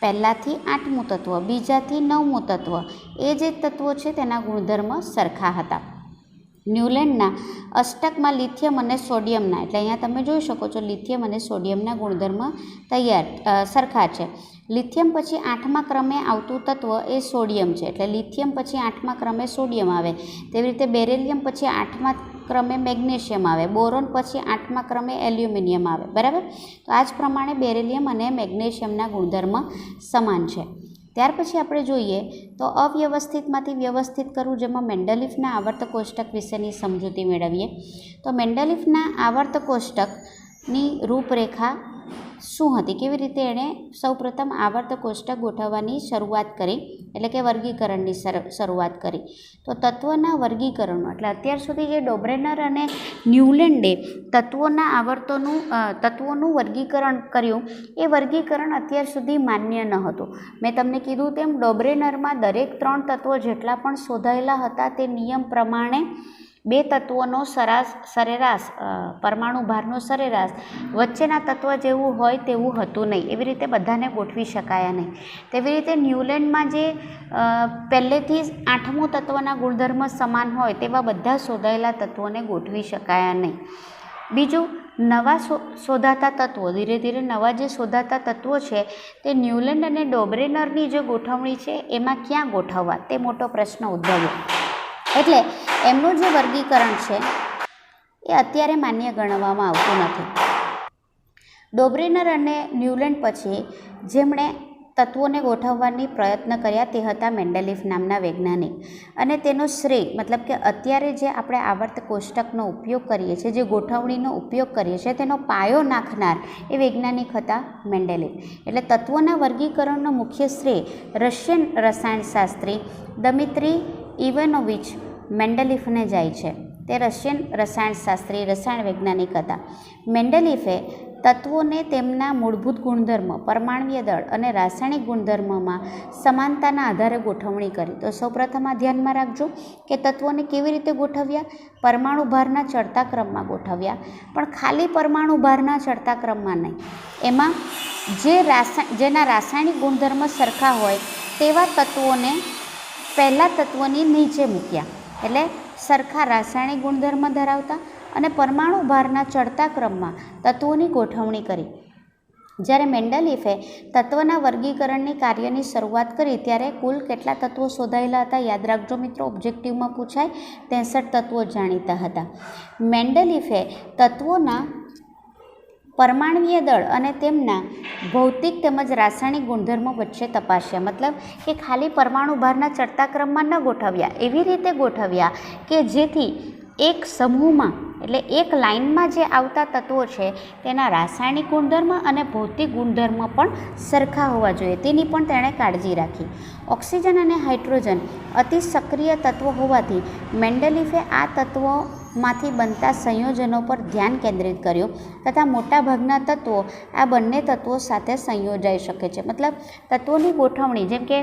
પહેલાંથી 8મું તત્વ, બીજાથી 9મું તત્વ, એ જે તત્વો છે તેના ગુણધર્મ સરખા હતા. ન્યુલેન્ડના અષ્ટકમાં લિથિયમ અને સોડિયમના, એટલે અહીંયા તમે જોઈ શકો છો લિથિયમ અને સોડિયમના ગુણધર્મ સરખા છે. લિથિયમ પછી 8મા ક્રમે આવતું તત્વ એ સોડિયમ છે, એટલે લિથિયમ પછી 8મા ક્રમે સોડિયમ આવે. તેવી રીતે બેરેલિયમ પછી 8મા ક્રમે મેગ્નેશિયમ આવે, બોરોન પછી 8મા ક્રમે એલ્યુમિનિયમ આવે. બરાબર. તો આ જ પ્રમાણે બેરેલિયમ અને મેગ્નેશિયમના ગુણધર્મ સમાન છે. ત્યાર પછી આપણે જોઈએ તો અવ્યવસ્થિતમાંથી વ્યવસ્થિત કરવું, જેમાં મેન્ડેલિફના આવર્ત કોષ્ટક વિશેની સમજૂતી મેળવીએ. તો મેન્ડેલિફના આવર્ત કોષ્ટકની રૂપરેખા શું હતી, કેવી રીતે એણે સૌપ્રથમ આવર્ત કોષ્ટક ગોઠવવાની શરૂઆત કરી, એટલે કે વર્ગીકરણની શરૂઆત કરી. તો તત્વના વર્ગીકરણો, એટલે અત્યાર સુધી જે ડોબ્રેનર અને ન્યુલેન્ડે તત્વોનું વર્ગીકરણ કર્યું, એ વર્ગીકરણ અત્યાર સુધી માન્ય ન હતું. મેં તમને કીધું તેમ ડોબ્રેનરમાં દરેક 3 તત્વો જેટલા પણ શોધાયેલા હતા તે નિયમ પ્રમાણે 2 તત્વોનો સરેરાશ પરમાણુ ભારનો સરેરાશ વચ્ચેના તત્વ જેવું હોય તેવું હતું નહીં, એવી રીતે બધાને ગોઠવી શકાયા નહીં. તેવી રીતે ન્યુલેન્ડમાં જે પહેલેથી જ 8મું તત્વના ગુણધર્મ સમાન હોય તેવા બધા શોધાયેલા તત્વોને ગોઠવી શકાયા નહીં. બીજું, નવા શોધાતા તત્વો, ધીરે ધીરે નવા જે શોધાતા તત્વો છે તે ન્યુલેન્ડ અને ડોબ્રેનરની જે ગોઠવણી છે એમાં ક્યાં ગોઠવવા, તે મોટો પ્રશ્ન ઉદ્ભવ્યો. એટલે એમનું જે વર્ગીકરણ છે એ અત્યારે માન્ય ગણવામાં આવતું નથી. ડોબ્રેનર અને ન્યુલેન્ડ પછી જેમણે તત્વોને ગોઠવવાની પ્રયત્ન કર્યા તે હતા મેન્ડેલિફ નામના વૈજ્ઞાનિક. અને તેનો શ્રેય, મતલબ કે અત્યારે જે આપણે આવર્ત કોષ્ટકનો ઉપયોગ કરીએ છીએ, જે ગોઠવણીનો ઉપયોગ કરીએ છીએ, તેનો પાયો નાખનાર એ વૈજ્ઞાનિક હતા મેન્ડેલિફ. એટલે તત્વોના વર્ગીકરણનો મુખ્ય શ્રેય રશિયન રસાયણશાસ્ત્રી દમિત્રી ઇવાનોવિચ મેન્ડેલિફને જાય છે. તે રશિયન રસાયણશાસ્ત્રી, રસાયણ વૈજ્ઞાનિક હતા. મેન્ડેલિફે તત્વોને તેમના મૂળભૂત ગુણધર્મ, પરમાણ્વીય દળ અને રાસાયણિક ગુણધર્મમાં સમાનતાના આધારે ગોઠવણી કરી. તો સૌપ્રથમ આ ધ્યાનમાં રાખજો કે તત્વોને કેવી રીતે ગોઠવ્યા, પરમાણુ ભારના ચડતા ક્રમમાં ગોઠવ્યા, પણ ખાલી પરમાણુ ભારના ચડતા ક્રમમાં નહીં. એમાં જેના રાસાયણિક ગુણધર્મ સરખા હોય તેવા તત્વોને પહેલાં તત્વની નીચે મૂક્યા, એટલે સરખા રાસાયણિક ગુણધર્મ ધરાવતા અને પરમાણુ ભારના ચડતા ક્રમમાં તત્વોની ગોઠવણી કરી. જ્યારે મેન્ડેલિફે તત્વના વર્ગીકરણની કાર્યની શરૂઆત કરી ત્યારે કુલ કેટલા તત્વો શોધાયેલા હતા, યાદ રાખજો મિત્રો, ઓબ્જેક્ટિવમાં પૂછાય. 63 તત્વો જાણીતા હતા. મેન્ડેલિફે તત્વોના પરમાણ્વીય દળ અને તેમના ભૌતિક તેમજ રાસાયણિક ગુણધર્મો વચ્ચે તપાસ્યા. મતલબ કે ખાલી પરમાણુ ભારના ચડતા ક્રમમાં ન ગોઠવ્યા, એવી રીતે ગોઠવ્યા કે જેથી એક સમૂહમાં, એટલે એક લાઇનમાં જે આવતા તત્વો છે તેના રાસાયણિક ગુણધર્મ અને ભૌતિક ગુણધર્મ પણ સરખા હોવા જોઈએ, તેની પણ તેણે કાળજી રાખી. ઓક્સિજન અને હાઇડ્રોજન અતિ સક્રિય તત્વો હોવાથી મેન્ડેલિફે આ તત્વોમાંથી બનતા સંયોજનો પર ધ્યાન કેન્દ્રિત કર્યું તથા મોટાભાગના તત્વો આ બંને તત્વો સાથે સંયોજાઈ શકે છે. મતલબ તત્વોની ગોઠવણી, જેમ કે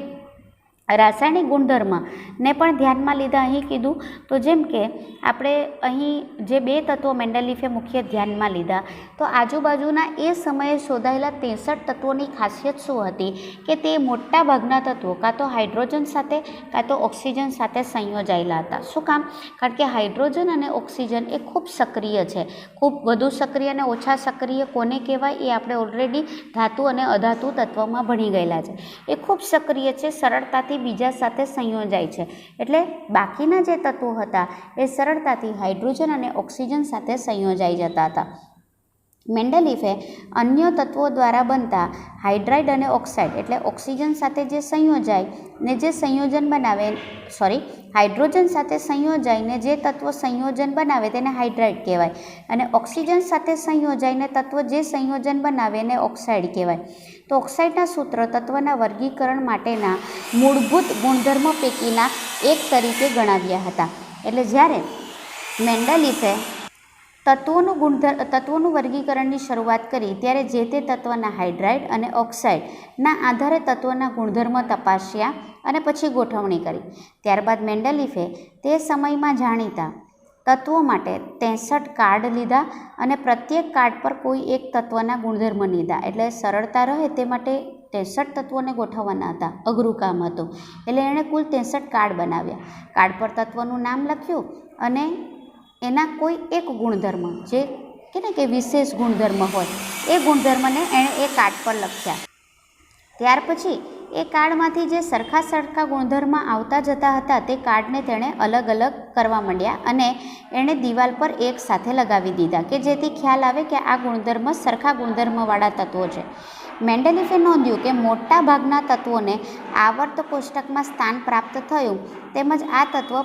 રાસાયણિક ગુણધર્મને પણ ધ્યાનમાં લીધા. અહીં કીધું તો જેમ કે આપણે અહીં જે 2 તત્વો મેન્ડેલિફે મુખ્ય ધ્યાનમાં લીધા, તો આજુબાજુના એ સમયે શોધાયેલા 63 તત્વોની ખાસિયત શું હતી કે તે મોટા ભાગના તત્વો કાં તો હાઇડ્રોજન સાથે કાં તો ઓક્સિજન સાથે સંયોજાયેલા હતા. શું કામ? કારણ કે હાઇડ્રોજન અને ઓક્સિજન એ ખૂબ સક્રિય છે. ખૂબ વધુ સક્રિય અને ઓછા સક્રિય કોને કહેવાય એ આપણે ઓલરેડી ધાતુ અને અધાતુ તત્વમાં ભણી ગયેલા છે. એ ખૂબ સક્રિય છે, સરળતાથી બીજા સાથે સંયોજાય છે. એટલે બાકીના જે તત્વો હતા એ સરળતાથી હાઇડ્રોજન અને ઓક્સિજન સાથે સંયોજાઈ જતા હતા. મેન્ડેલિફે અન્ય તત્વો દ્વારા બનતા હાઇડ્રાઇડ અને ઓક્સાઇડ, એટલે ઓક્સિજન સાથે જે સંયોજાય ને જે સંયોજન બનાવે, હાઇડ્રોજન સાથે સંયોજાઈને જે તત્વ સંયોજન બનાવે તેને હાઇડ્રાઇડ કહેવાય, અને ઓક્સિજન સાથે સંયોજાઈને તત્વ જે સંયોજન બનાવે એને ઓક્સાઇડ કહેવાય. તો ઓક્સાઇડના સૂત્ર તત્વના વર્ગીકરણ માટેના મૂળભૂત ગુણધર્મો પૈકીના એક તરીકે ગણાવ્યા હતા. એટલે જ્યારે મેન્ડેલિફે તત્વોનું વર્ગીકરણની શરૂઆત કરી ત્યારે જે તે તત્વના હાઇડ્રાઇડ અને ઓક્સાઇડના આધારે તત્વના ગુણધર્મ તપાસ્યા અને પછી ગોઠવણી કરી. ત્યારબાદ મેન્ડેલીફે તે સમયમાં જાણીતા તત્વો માટે 63 કાર્ડ લીધા અને પ્રત્યેક કાર્ડ પર કોઈ એક તત્વના ગુણધર્મ લીધા. એટલે સરળતા રહે તે માટે 63 તત્વોને ગોઠવવાના હતા, અઘરું કામ હતું. એટલે એણે કુલ 63 કાર્ડ બનાવ્યા. કાર્ડ પર તત્વનું નામ લખ્યું અને એના કોઈ એક ગુણધર્મ, જે કે વિશેષ ગુણધર્મ હોય, એ ગુણધર્મને એણે એ કાર્ડ પર લખ્યા. ત્યાર પછી એ કાર્ડમાંથી જે સરખા ગુણધર્મ આવતા જતા હતા તે કાર્ડને તેણે અલગ અલગ કરવા માંડ્યા અને એણે દિવાલ પર એક સાથે લગાવી દીધા કે જેથી ખ્યાલ આવે કે આ ગુણધર્મ સરખા ગુણધર્મવાળા તત્વો છે. મેન્ડેલીફે નોંધ્યું કે મોટા ભાગના તત્વોને આવર્ત કોષ્ટકમાં સ્થાન પ્રાપ્ત થયું, તેમજ આ તત્વ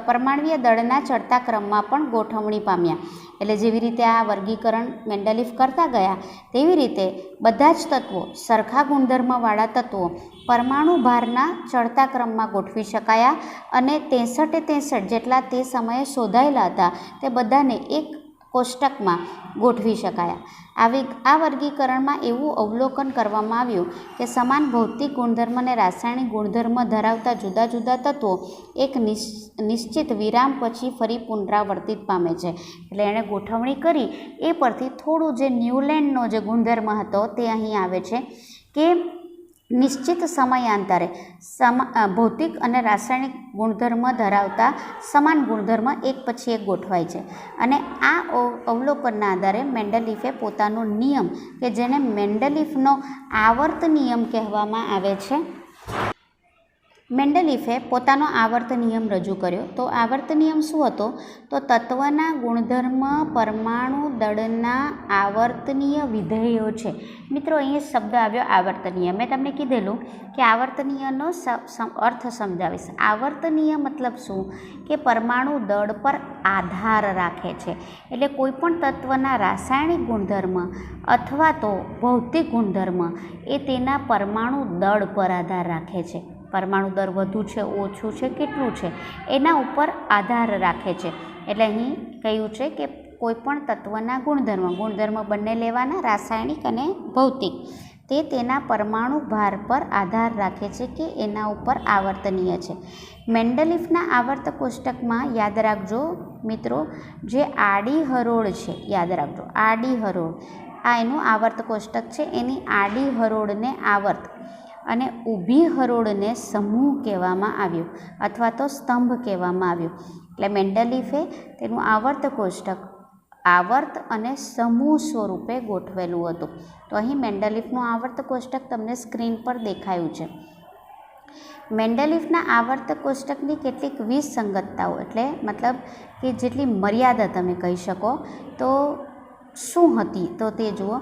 પરમાણ્વીય દળના ચડતા ક્રમમાં પણ ગોઠવણી પામ્યા. એટલે જેવી રીતે આ વર્ગીકરણ મેન્ડેલીફ કરતા ગયા તેવી રીતે બધા જ તત્વો, સરખા ગુણધર્મવાળા તત્વો પરમાણુ ભારના ચડતા ક્રમમાં ગોઠવી શકાયા અને 63 જેટલા તે સમયે શોધાયેલા હતા તે બધાને એક કોષ્ટકમાં ગોઠવી શકાયા. આ વર્ગીકરણમાં એવું અવલોકન કરવામાં આવ્યું કે સમાન ભૌતિક ગુણધર્મ અને રાસાયણિક ગુણધર્મ ધરાવતા જુદા જુદા તત્વો એક નિશ્ચિત વિરામ પછી ફરી પુનરાવર્તિત પામે છે. એટલે એણે ગોઠવણી કરી એ પરથી થોડું જે ન્યુલેન્ડનો જે ગુણધર્મ હતો તે અહીં આવે છે કે નિશ્ચિત સમયાંતરે ભૌતિક અને રાસાયણિક ગુણધર્મ ધરાવતા સમાન ગુણધર્મ એક પછી એક ગોઠવાય છે. અને આ અવલોકનના આધારે મેન્ડેલીફે પોતાનો નિયમ કે જેને મેન્ડેલીફનો આવર્ત નિયમ કહેવામાં આવે છે, મેન્ડેલીફે પોતાનો આવર્ત નિયમ રજૂ કર્યો. તો આવર્ત નિયમ શું હતો? તો તત્વના ગુણધર્મ પરમાણુ દળના આવર્તનીય વિધેયો છે. મિત્રો, અહીં શબ્દ આવ્યો આવર્તનીય. મેં તમને કીધેલું કે આવર્તનીયનો અર્થ સમજાવીશ. આવર્તનીય મતલબ શું? કે પરમાણુ દળ પર આધાર રાખે છે. એટલે કોઈપણ તત્વના રાસાયણિક ગુણધર્મ અથવા તો ભૌતિક ગુણધર્મ એ તેના પરમાણુ દળ પર આધાર રાખે છે. પરમાણુ દળ વધુ છે, ઓછું છે, કેટલું છે, એના ઉપર આધાર રાખે છે. એટલે અહીં કહ્યું છે કે કોઈપણ તત્વના ગુણધર્મ બંને લેવાના, રાસાયણિક અને ભૌતિક, તે તેના પરમાણુ ભાર પર આધાર રાખે છે કે એના ઉપર આવર્તનીય છે. મેન્ડેલીફના આવર્ત કોષ્ટકમાં યાદ રાખજો મિત્રો, જે આડી હરોળ છે, યાદ રાખજો આડી હરોળ, આ એનું આવર્ત કોષ્ટક છે. એની આડી હરોળને આવર્ત અને ઊભી હરોળને સમૂહ કહેવામાં આવ્યું અથવા તો સ્તંભ કહેવામાં આવ્યું. એટલે મેન્ડેલીફે તેનું આવર્ત કોષ્ટક આવર્ત અને સમૂહ સ્વરૂપે ગોઠવેલું હતું. તો અહીં મેન્ડેલીફનું આવર્ત કોષ્ટક તમને સ્ક્રીન પર દેખાયું છે. મેન્ડેલીફના આવર્ત કોષ્ટકની કેટલીક વિસંગતતાઓ, એટલે મતલબ કે જેટલી મર્યાદા તમે કહી શકો તો શું હતી, તો તે જુઓ.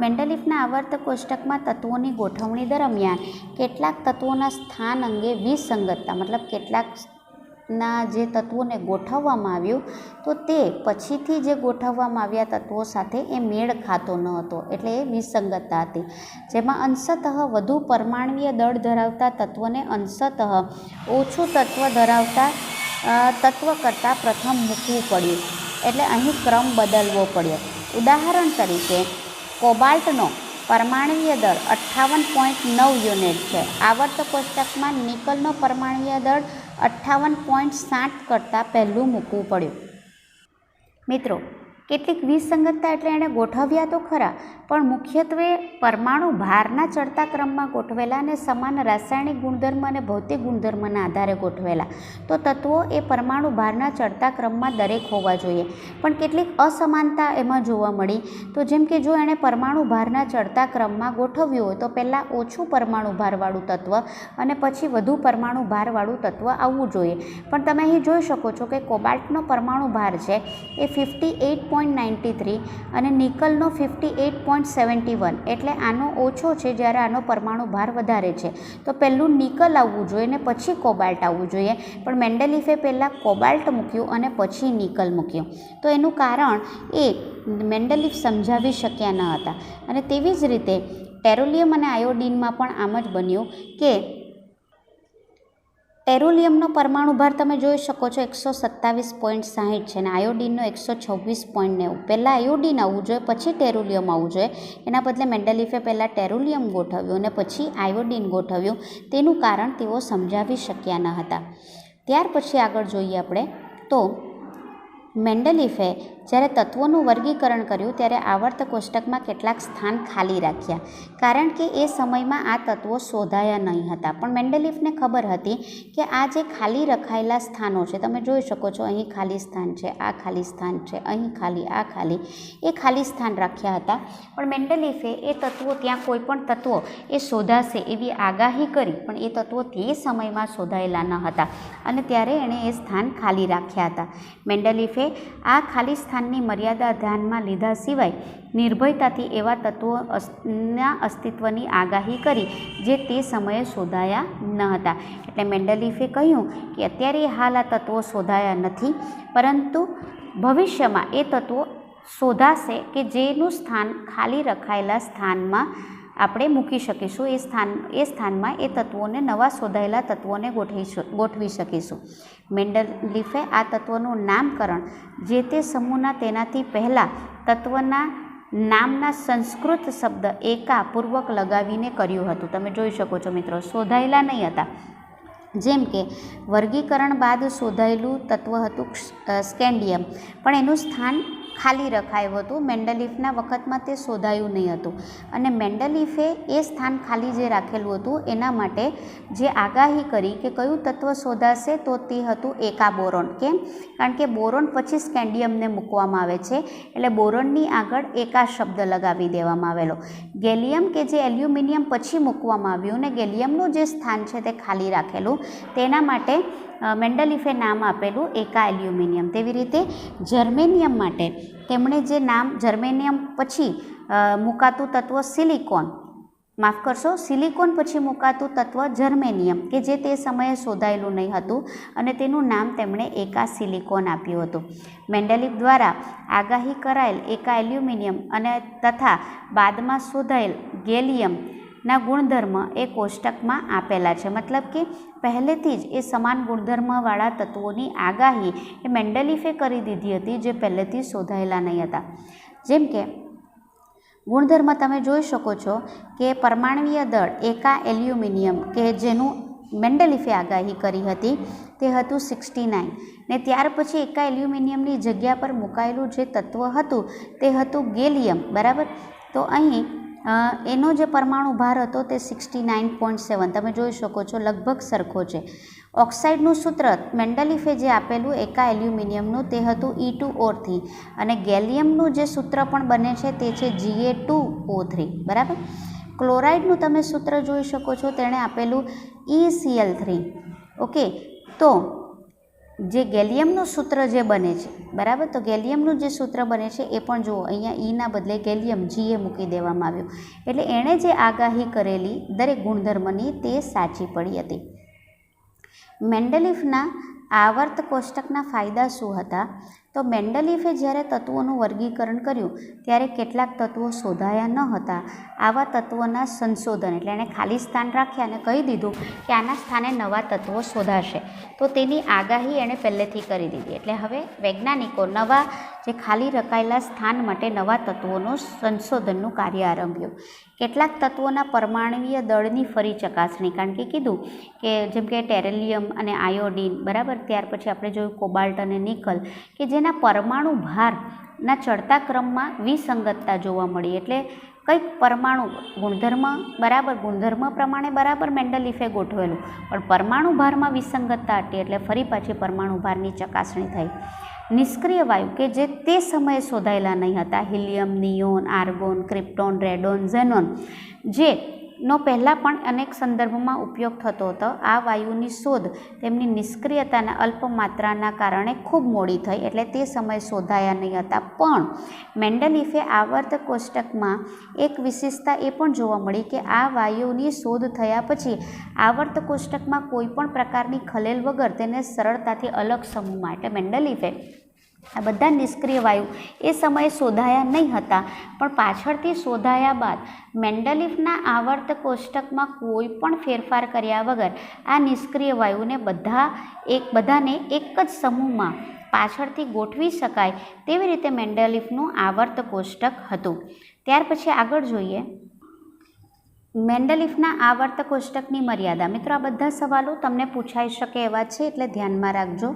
મેન્ડેલીફના આવર્ત કોષ્ટકમાં તત્વોની ગોઠવણી દરમિયાન કેટલાક તત્વોના સ્થાન અંગે વિસંગતતા, મતલબ કેટલાકના જે તત્વોને ગોઠવવામાં આવ્યું તો તે પછીથી જે ગોઠવવામાં આવ્યા તત્વો સાથે એ મેળ ખાતો ન હતો. એટલે એ વિસંગતતા હતી, જેમાં અંશતઃ વધુ પરમાણ્વીય દળ ધરાવતા તત્વને અંશતઃ ઓછું તત્વ ધરાવતા તત્વ કરતાં પ્રથમ મૂકવું પડ્યું. એટલે અહીં ક્રમ બદલવો પડ્યો. ઉદાહરણ તરીકે કોબાલ્ટનો પરમાણ્વીય દળ 58.9 યુનિટ છે. આવર્ત કોષ્ટકમાં નિકલનો પરમાણ્વીય દળ 58.7 કરતાં પહેલું મૂકવું પડ્યું. મિત્રો, કેટલીક વિસંગતતા એટલે એણે ગોઠવ્યા તો ખરા, પણ મુખ્યત્વે પરમાણુ ભારના ચડતા ક્રમમાં ગોઠવેલા અને સમાન રાસાયણિક ગુણધર્મ અને ભૌતિક ગુણધર્મના આધારે ગોઠવેલા. તો તત્વો એ પરમાણુ ભારના ચડતા ક્રમમાં દરેક હોવા જોઈએ, પણ કેટલીક અસમાનતા એમાં જોવા મળી. તો જેમ કે જો એણે પરમાણુ ભારના ચડતા ક્રમમાં ગોઠવ્યું હોય તો પહેલાં ઓછું પરમાણુ ભારવાળું તત્વ અને પછી વધુ પરમાણુ ભારવાળું તત્વ આવવું જોઈએ. પણ તમે અહીં જોઈ શકો છો કે કોબાલ્ટનો પરમાણુ ભાર છે એ 58.93 અને નિકલનો 58.71, એટલે આનો ઓછો છે જ્યારે આનો પરમાણુ ભાર વધારે છે. તો પહેલું નિકલ આવવું જોઈએ ને પછી કોબાલ્ટ આવવું જોઈએ, પણ મેન્ડેલીફે પહેલાં કોબાલ્ટ મૂક્યું અને પછી નિકલ મૂક્યું. તો એનું કારણ એ મેન્ડેલીફ સમજાવી શક્યા ન હતા. અને તેવી જ રીતે ટેરોલિયમ અને આયોડિનમાં પણ આમ જ બન્યું કે ટેરુલિયમનો પરમાણુ ભાર તમે જોઈ શકો છો 127.60 છે અને આયોડિનનો 126.90. પહેલાં આયોડિન આવવું જોઈએ, પછી ટેરુલિયમ આવવું જોઈએ. એના બદલે મેન્ડેલિફે પહેલાં ટેરુલિયમ ગોઠવ્યું અને પછી આયોડિન ગોઠવ્યું. તેનું કારણ તેઓ સમજાવી શક્યા ન હતા. ત્યાર પછી આગળ જોઈએ આપણે તો મેન્ડેલિફે જ્યારે તત્વોનું વર્ગીકરણ કર્યું ત્યારે આવર્ત કોષ્ટકમાં કેટલાક સ્થાન ખાલી રાખ્યા, કારણ કે એ સમયમાં આ તત્વો શોધાયા નહીં હતા. પણ મેન્ડેલિફને ખબર હતી કે આ જે ખાલી રખાયેલા સ્થાનો છે, તમે જોઈ શકો છો અહીં ખાલી સ્થાન છે, આ ખાલી સ્થાન છે, અહીં ખાલી, આ ખાલી, એ ખાલી સ્થાન રાખ્યા હતા. પણ મેન્ડેલિફે એ તત્વો, ત્યાં કોઈ પણ તત્વો એ શોધાશે એવી આગાહી કરી, પણ એ તત્વો તે સમયમાં શોધાયેલા ન હતા અને ત્યારે એણે એ સ્થાન ખાલી રાખ્યા હતા. મેન્ડેલિફે આ ખાલી સ્થાનની મર્યાદા ધ્યાનમાં લીધા સિવાય નિર્ભયતાથી એવા તત્વોના અસ્તિત્વની આગાહી કરી જે તે સમયે શોધાયા ન હતા. એટલે મેન્ડેલિફે કહ્યું કે અત્યારે હાલ આ તત્વો શોધાયા નથી, પરંતુ ભવિષ્યમાં એ તત્વો શોધાશે કે જેનું સ્થાન ખાલી રખાયેલા સ્થાનમાં આપણે મૂકી શકીશું. એ સ્થાનમાં એ તત્વોને, નવા શોધાયેલા તત્વોને ગોઠવી શકીશું. મેન્ડેલિફે આ તત્વોનું નામકરણ જે તે સમૂહના તેનાથી પહેલાં તત્વના નામના સંસ્કૃત શબ્દ એકા પૂર્વક લગાવીને કર્યું હતું. તમે જોઈ શકો છો મિત્રો, શોધાયેલા નહીં હતા. જેમ કે વર્ગીકરણ બાદ શોધાયેલું તત્વ હતું સ્કેન્ડિયમ, પણ એનું સ્થાન ખાલી રખાયું હતું. મેન્ડેલિફના વખતમાં તે શોધાયું નહીં હતું અને મેન્ડેલિફે એ સ્થાન ખાલી જે રાખેલું હતું એના માટે જે આગાહી કરી કે કયું તત્વ શોધાશે તો તે હતું એકા બોરોન. કેમ? કારણ કે બોરોન પછી સ્કેન્ડિયમને મૂકવામાં આવે છે, એટલે બોરોનની આગળ એકા શબ્દ લગાવી દેવામાં આવેલો. ગેલિયમ કે જે એલ્યુમિનિયમ પછી મૂકવામાં આવ્યું ને ગેલિયમનું જે સ્થાન છે તે ખાલી રાખેલું, તેના માટે મેન્ડેલિફે નામ આપેલું એકા એલ્યુમિનિયમ. તેવી રીતે જર્મેનિયમ માટે તેમણે જે નામ, જર્મેનિયમ પછી મુકાતું તત્વ સિલિકોન, માફ કરશો, સિલિકોન પછી મુકાતું તત્વ જર્મેનિયમ કે જે તે સમયે શોધાયેલું નહીં હતું અને તેનું નામ તેમણે એકા સિલિકોન આપ્યું હતું. મેન્ડેલિફ દ્વારા આગાહી કરાયેલ એકા એલ્યુમિનિયમ અને તથા બાદમાં શોધાયેલ ગેલિયમ ના ગુણધર્મ એ કોષ્ટકમાં આપેલા છે. મતલબ કે પહેલેથી જ એ સમાન ગુણધર્મવાળા તત્વોની આગાહી એ મેન્ડેલિફે કરી દીધી હતી જે પહેલેથી શોધાયેલા નહીં હતા. જેમ કે ગુણધર્મ તમે જોઈ શકો છો કે પરમાણવીય દળ એકા એલ્યુમિનિયમ કે જેનું મેન્ડેલિફે આગાહી કરી હતી તે હતું 69 ને ત્યાર પછી એકા એલ્યુમિનિયમની જગ્યા પર મુકાયેલું જે તત્વ હતું તે હતું ગેલિયમ. બરાબર, તો અહીં એનો જે પરમાણુ ભાર હતો તે 69.7 તમે જોઈ શકો છો, લગભગ સરખો છે. ઓક્સાઇડનું સૂત્ર મેન્ડેલિફે જે આપેલું એકા એલ્યુમિનિયમનું તે હતું E2O3 અને ગેલિયમનું જે સૂત્ર પણ બને છે તે છે Ga2O3. બરાબર, ક્લોરાઇડનું તમે સૂત્ર જોઈ શકો છો, તેણે આપેલું ECl3. ઓકે, તો જે ગેલિયમનું સૂત્ર જે બને છે, બરાબર, તો ગેલિયમનું જે સૂત્ર બને છે એ પણ જુઓ, અહીંયા ઈના બદલે ગેલિયમ Ga મૂકી દેવામાં આવ્યું. એટલે એણે જે આગાહી કરેલી દરેક ગુણધર્મની તે સાચી પડી હતી. મેન્ડેલિફના આવર્ત કોષ્ટકના ફાયદા શું હતા? તો મેન્ડેલિફે જ્યારે તત્વોનું વર્ગીકરણ કર્યું ત્યારે કેટલાક તત્વો શોધાયા ન હતા. આવા તત્વોના સંશોધન, એટલે એણે ખાલી સ્થાન રાખ્યા અને કહી દીધું કે આના સ્થાને નવા તત્વો શોધાશે, તો તેની આગાહી એણે પહેલેથી કરી દીધી. એટલે હવે વૈજ્ઞાનિકો નવા જે ખાલી રખાયેલા સ્થાન માટે નવા તત્વોનું સંશોધનનું કાર્ય આરંભ્યું. કેટલાક તત્વોના પરમાણવીય દળની ફરી ચકાસણી, કારણ કે કીધું કે જેમ કે ટેરેલિયમ અને આયોડિન, બરાબર, ત્યાર પછી આપણે જોયું કોબાલ્ટ અને નિકલ કે જેના પરમાણુ ભારના ચડતા ક્રમમાં વિસંગતતા જોવા મળી. એટલે કંઈક પરમાણુ ગુણધર્મ બરાબર, ગુણધર્મ પ્રમાણે બરાબર મેન્ડેલિફે ગોઠવેલું, પણ પરમાણુ ભારમાં વિસંગતતા હતી એટલે ફરી પાછી પરમાણુ ભારની ચકાસણી થઈ. નિષ્ક્રિય વાયુ કે જે તે સમયે શોધાયેલા નહીં હતા, helium, neon, argon, krypton, radon, xenon, જેનો પહેલાં પણ અનેક સંદર્ભમાં ઉપયોગ થતો હતો, આ વાયુની શોધ તેમની નિષ્ક્રિયતાના અલ્પ માત્રાના કારણે ખૂબ મોડી થઈ, એટલે તે સમયે શોધાયા નહીં હતા. પણ મેન્ડેલિફે આવર્ત કોષ્ટકમાં એક વિશેષતા એ પણ જોવા મળી કે આ વાયુની શોધ થયા પછી આવર્ત કોષ્ટકમાં કોઈ પણ પ્રકારની ખલેલ વગર તેને સરળતાથી અલગ સમૂહમાં, એટલે મેન્ડેલિફે આ બધા નિષ્ક્રિય વાયુ એ સમયે શોધાયા નહીં હતા, પણ પાછળથી શોધાયા બાદ મેન્ડેલિફના આવર્ત કોષ્ટકમાં કોઈ પણ ફેરફાર કર્યા વગર આ નિષ્ક્રિય વાયુને બધાને એક જ સમૂહમાં પાછળથી ગોઠવી શકાય તેવી રીતે મેન્ડેલિફનું આવર્ત કોષ્ટક હતું. ત્યાર પછી આગળ જોઈએ મેન્ડેલિફના આવર્ત કોષ્ટકની મર્યાદા. મિત્રો, આ બધા સવાલો તમને પૂછાઈ શકે એવા છે, એટલે ધ્યાનમાં રાખજો.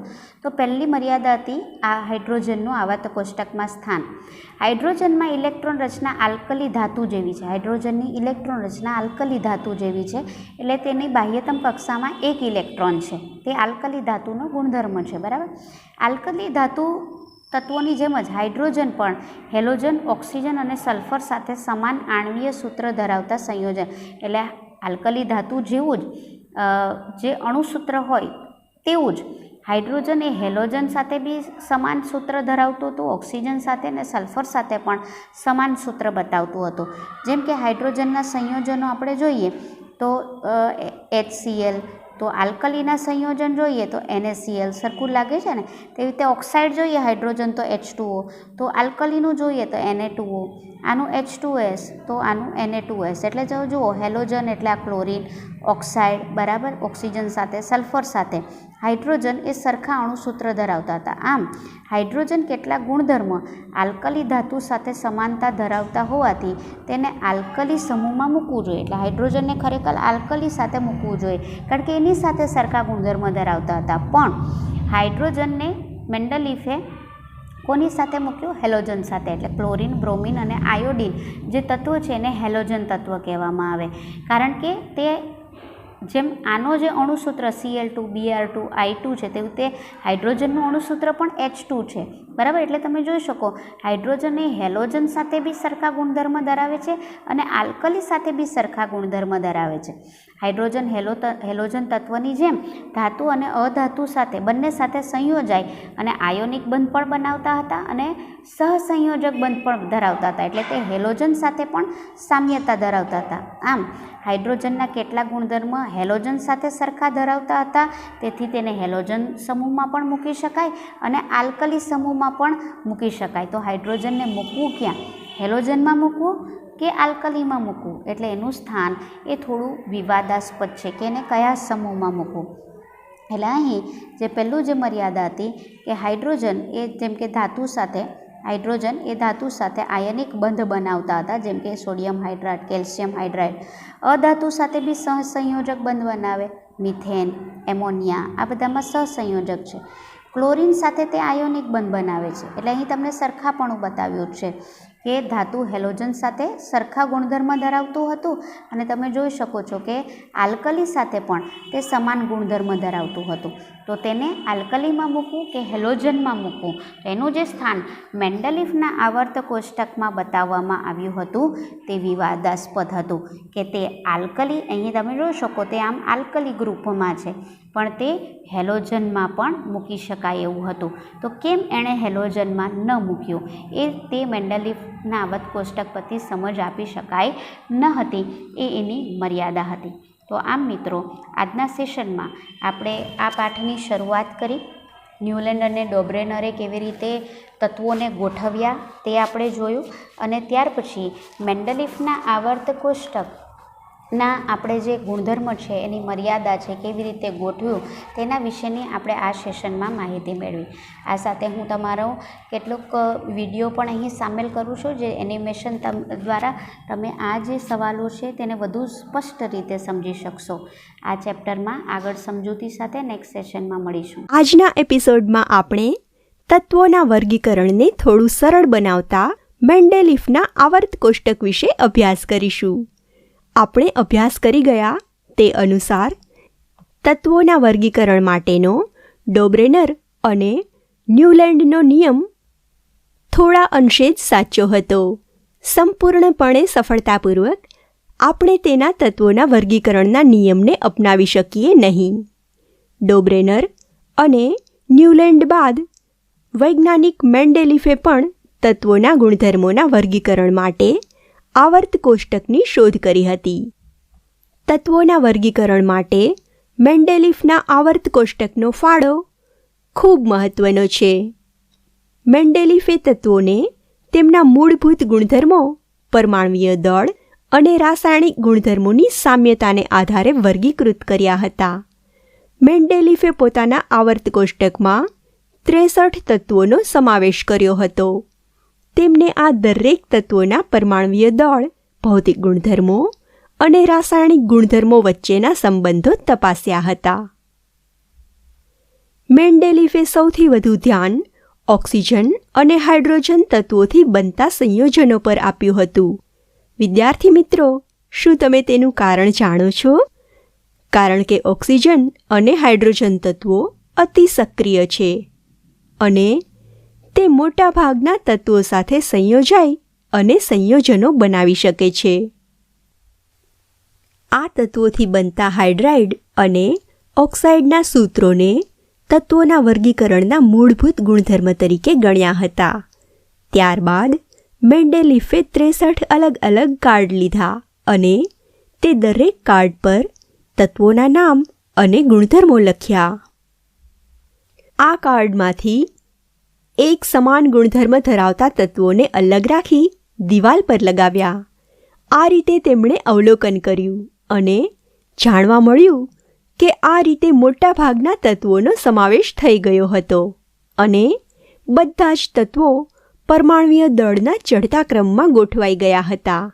તો પહેલી મર્યાદા હતી આ હાઇડ્રોજનનું આવર્ત કોષ્ટકમાં સ્થાન. હાઇડ્રોજનમાં ઇલેક્ટ્રોન રચના આલ્કલી ધાતુ જેવી છે. હાઇડ્રોજનની ઇલેક્ટ્રોન રચના આલ્કલી ધાતુ જેવી છે, એટલે તેની બાહ્યતમ કક્ષામાં એક ઇલેક્ટ્રોન છે. તે આલ્કલી ધાતુનો ગુણધર્મ છે. બરાબર. આલ્કલી ધાતુ તત્વોની જેમ જ હાઇડ્રોજન પણ હેલોજન, ઓક્સિજન અને સલ્ફર સાથે સમાન આણ્વીય સૂત્ર ધરાવતા સંયોજન, એટલે આલ્કલી ધાતુ જેવું જ જે અણુસૂત્ર હોય તેવું જ હાઇડ્રોજન એ હેલોજન સાથે બી સમાન સૂત્ર ધરાવતું હતું, ઓક્સિજન સાથે અને સલ્ફર સાથે પણ સમાન સૂત્ર બતાવતું હતું. જેમ કે હાઇડ્રોજનના સંયોજનો આપણે જોઈએ તો HCl, તો આલ્કલીના સંયોજન જોઈએ તો NaCl સરખું લાગે છે ને. તેવી રીતે ઓક્સાઇડ જોઈએ હાઇડ્રોજન તો H2O, તો આલ્કલીનું જોઈએ તો Na2O, આનું H2S તો આનું Na2S. એટલે જો જુઓ હેલોજન એટલે આ ક્લોરીન, ઓક્સાઇડ બરાબર ઓક્સિજન સાથે, સલ્ફર સાથે હાઇડ્રોજન એ સરખા અણુસૂત્ર ધરાવતા હતા. આમ હાઇડ્રોજન કેટલાક ગુણધર્મ આલ્કલી ધાતુ સાથે સમાનતા ધરાવતા હોવાથી તેને આલ્કલી સમૂહમાં મૂકવું જોઈએ. એટલે હાઇડ્રોજનને ખરેખર આલ્કલી સાથે મૂકવું જોઈએ, કારણ કે એની સાથે સરખા ગુણધર્મ ધરાવતા હતા. પણ હાઇડ્રોજનને મેન્ડેલિફે કોની સાથે મૂક્યું? હેલોજન સાથે. એટલે ક્લોરીન, બ્રોમિન અને આયોડિન જે તત્વો છે એને હેલોજન તત્વ કહેવામાં આવે, કારણ કે તે જેમ આનો જે અણુસૂત્ર Cl2, Br2, I2 છે તેવું તે હાઇડ્રોજનનું અણુસૂત્ર પણ H2 છે. બરાબર. એટલે તમે જોઈ શકો હાઇડ્રોજન એ હેલોજન સાથે બી સરખા ગુણધર્મ ધરાવે છે અને આલ્કલી સાથે બી સરખા ગુણધર્મ ધરાવે છે. હાઇડ્રોજન હેલોજન તત્વની જેમ ધાતુ અને અધાતુ સાથે બંને સાથે સંયોજાય અને આયોનિક બંધ પણ બનાવતા હતા અને સહસંયોજક બંધ પણ ધરાવતા હતા. એટલે તે હેલોજન સાથે પણ સામ્યતા ધરાવતા હતા. આમ હાઇડ્રોજનના કેટલાક ગુણધર્મ હેલોજન સાથે સરખા ધરાવતા હતા, તેથી તેને હેલોજન સમૂહમાં પણ મૂકી શકાય અને આલ્કલી સમૂહમાં પણ મૂકી શકાય. તો હાઇડ્રોજનને મૂકવું ક્યાં? હેલોજનમાં મૂકવું કે આલ્કલીમાં મૂકવું? એટલે એનું સ્થાન એ થોડું વિવાદાસ્પદ છે કે એને કયા સમૂહમાં મૂકવું. એટલે અહીં જે પહેલું જે મર્યાદા હતી કે હાઇડ્રોજન એ જેમ કે ધાતુ સાથે હાઇડ્રોજન એ ધાતુ સાથે આયનિક બંધ બનાવતા હતા, જેમ કે સોડિયમ હાઇડ્રાઇડ, કેલ્શિયમ હાઇડ્રાઇડ. અધાતુ સાથે બી સહસંયોજક બંધ બનાવે, મિથેન, એમોનિયા આ બધામાં સહસંયોજક છે. ક્લોરીન સાથે તે આયોનિક બંધ બનાવે છે. એટલે અહીં તમને સરખાપણું બતાવ્યું છે કે ધાતુ હેલોજન સાથે સરખા ગુણધર્મ ધરાવતું હતું અને તમે જોઈ શકો છો કે આલ્કલી સાથે પણ તે સમાન ગુણધર્મ ધરાવતું હતું. તો તેને આલ્કલીમાં મૂકવું કે હેલોજનમાં મૂકવું? તો એનું જે સ્થાન મેન્ડેલિફના આવર્ત કોષ્ટકમાં બતાવવામાં આવ્યું હતું તે વિવાદાસ્પદ હતું કે તે આલ્કલી, અહીં તમે જોઈ શકો તે આમ આલ્કલી ગ્રુપમાં છે, પણ તે હેલોજનમાં પણ મૂકી શકાય એવું હતું. તો કેમ એણે હેલોજનમાં ન મૂક્યું એ તે મેન્ડેલિફના આવર્ત કોષ્ટક પરથી સમજ આપી શકાય ન હતી, એ એની મર્યાદા હતી. તો આમ મિત્રો, આજના સેશનમાં આપણે આ પાઠની શરૂઆત કરી. ન્યુલેન્ડ અને ડોબ્રેનરે કેવી રીતે તત્વોને ગોઠવ્યા તે આપણે જોયું અને ત્યાર પછી મેન્ડેલિફના આવર્ત કોષ્ટકના આપણે જે ગુણધર્મ છે એની મર્યાદા છે કેવી રીતે ગોઠવ્યું તેના વિશેની આપણે આ સેશનમાં માહિતી મેળવી. આ સાથે હું તમારો કેટલોક વિડીયો પણ અહીં સામેલ કરું છું, જે એનિમેશન દ્વારા તમે આ જે સવાલો છે તેને વધુ સ્પષ્ટ રીતે સમજી શકશો. આ ચેપ્ટરમાં આગળ સમજૂતી સાથે નેક્સ્ટ સેશનમાં મળીશું. આજના એપિસોડમાં આપણે તત્વોના વર્ગીકરણને થોડું સરળ બનાવતા મેન્ડેલિફના આવર્ત કોષ્ટક વિશે અભ્યાસ કરીશું. આપણે અભ્યાસ કરી ગયા તે અનુસાર તત્વોના વર્ગીકરણ માટેનો ડોબ્રેનર અને ન્યુલેન્ડનો નિયમ થોડા અંશે જ સાચો હતો. સંપૂર્ણપણે સફળતાપૂર્વક આપણે તેના તત્વોના વર્ગીકરણના નિયમને અપનાવી શકીએ નહીં. ડોબ્રેનર અને ન્યુલેન્ડ બાદ વૈજ્ઞાનિક મેન્ડેલિફે પણ તત્વોના ગુણધર્મોના વર્ગીકરણ માટે આવર્ત કોષ્ટકની શોધ કરી હતી. તત્વોના વર્ગીકરણ માટે મેન્ડેલિફના આવર્ત કોષ્ટકનો ફાળો ખૂબ મહત્વનો છે. મેન્ડેલિફે તત્વોને તેમના મૂળભૂત ગુણધર્મો, પરમાણ્વીય દળ અને રાસાયણિક ગુણધર્મોની સામ્યતાને આધારે વર્ગીકૃત કર્યા હતા. મેન્ડેલિફે પોતાના આવર્ત કોષ્ટકમાં 63 તત્વોનો સમાવેશ કર્યો હતો. તેમને આ દરેક તત્વોના પરમાણ્વીય દળ, ભૌતિક ગુણધર્મો અને રાસાયણિક ગુણધર્મો વચ્ચેના સંબંધો તપાસ્યા હતા. મેન્ડેલિફે સૌથી વધુ ધ્યાન ઓક્સિજન અને હાઇડ્રોજન તત્વોથી બનતા સંયોજનો પર આપ્યું હતું. વિદ્યાર્થી મિત્રો, શું તમે તેનું કારણ જાણો છો? કારણ કે ઓક્સિજન અને હાઇડ્રોજન તત્વો અતિ સક્રિય છે અને તે મોટા ભાગના તત્વો સાથે સંયોજાઈ અને સંયોજનો બનાવી શકે છે. આ તત્વોથી બનતા હાઇડ્રાઇડ અને ઓક્સાઇડના સૂત્રોને તત્વોના વર્ગીકરણના મૂળભૂત ગુણધર્મ તરીકે ગણ્યા હતા. ત્યારબાદ મેન્ડેલિફે 63 અલગ અલગ કાર્ડ લીધા અને તે દરેક કાર્ડ પર તત્વોના નામ અને ગુણધર્મો લખ્યા. આ કાર્ડમાંથી એક સમાન ગુણધર્મ ધરાવતા તત્વોને અલગ રાખી દિવાલ પર લગાવ્યા. આ રીતે તેમણે અવલોકન કર્યું અને જાણવા મળ્યું કે આ રીતે મોટા ભાગના તત્વોનો સમાવેશ થઈ ગયો હતો અને બધા જ તત્વો પરમાણ્વીય દળના ચઢતા ક્રમમાં ગોઠવાઈ ગયા હતા.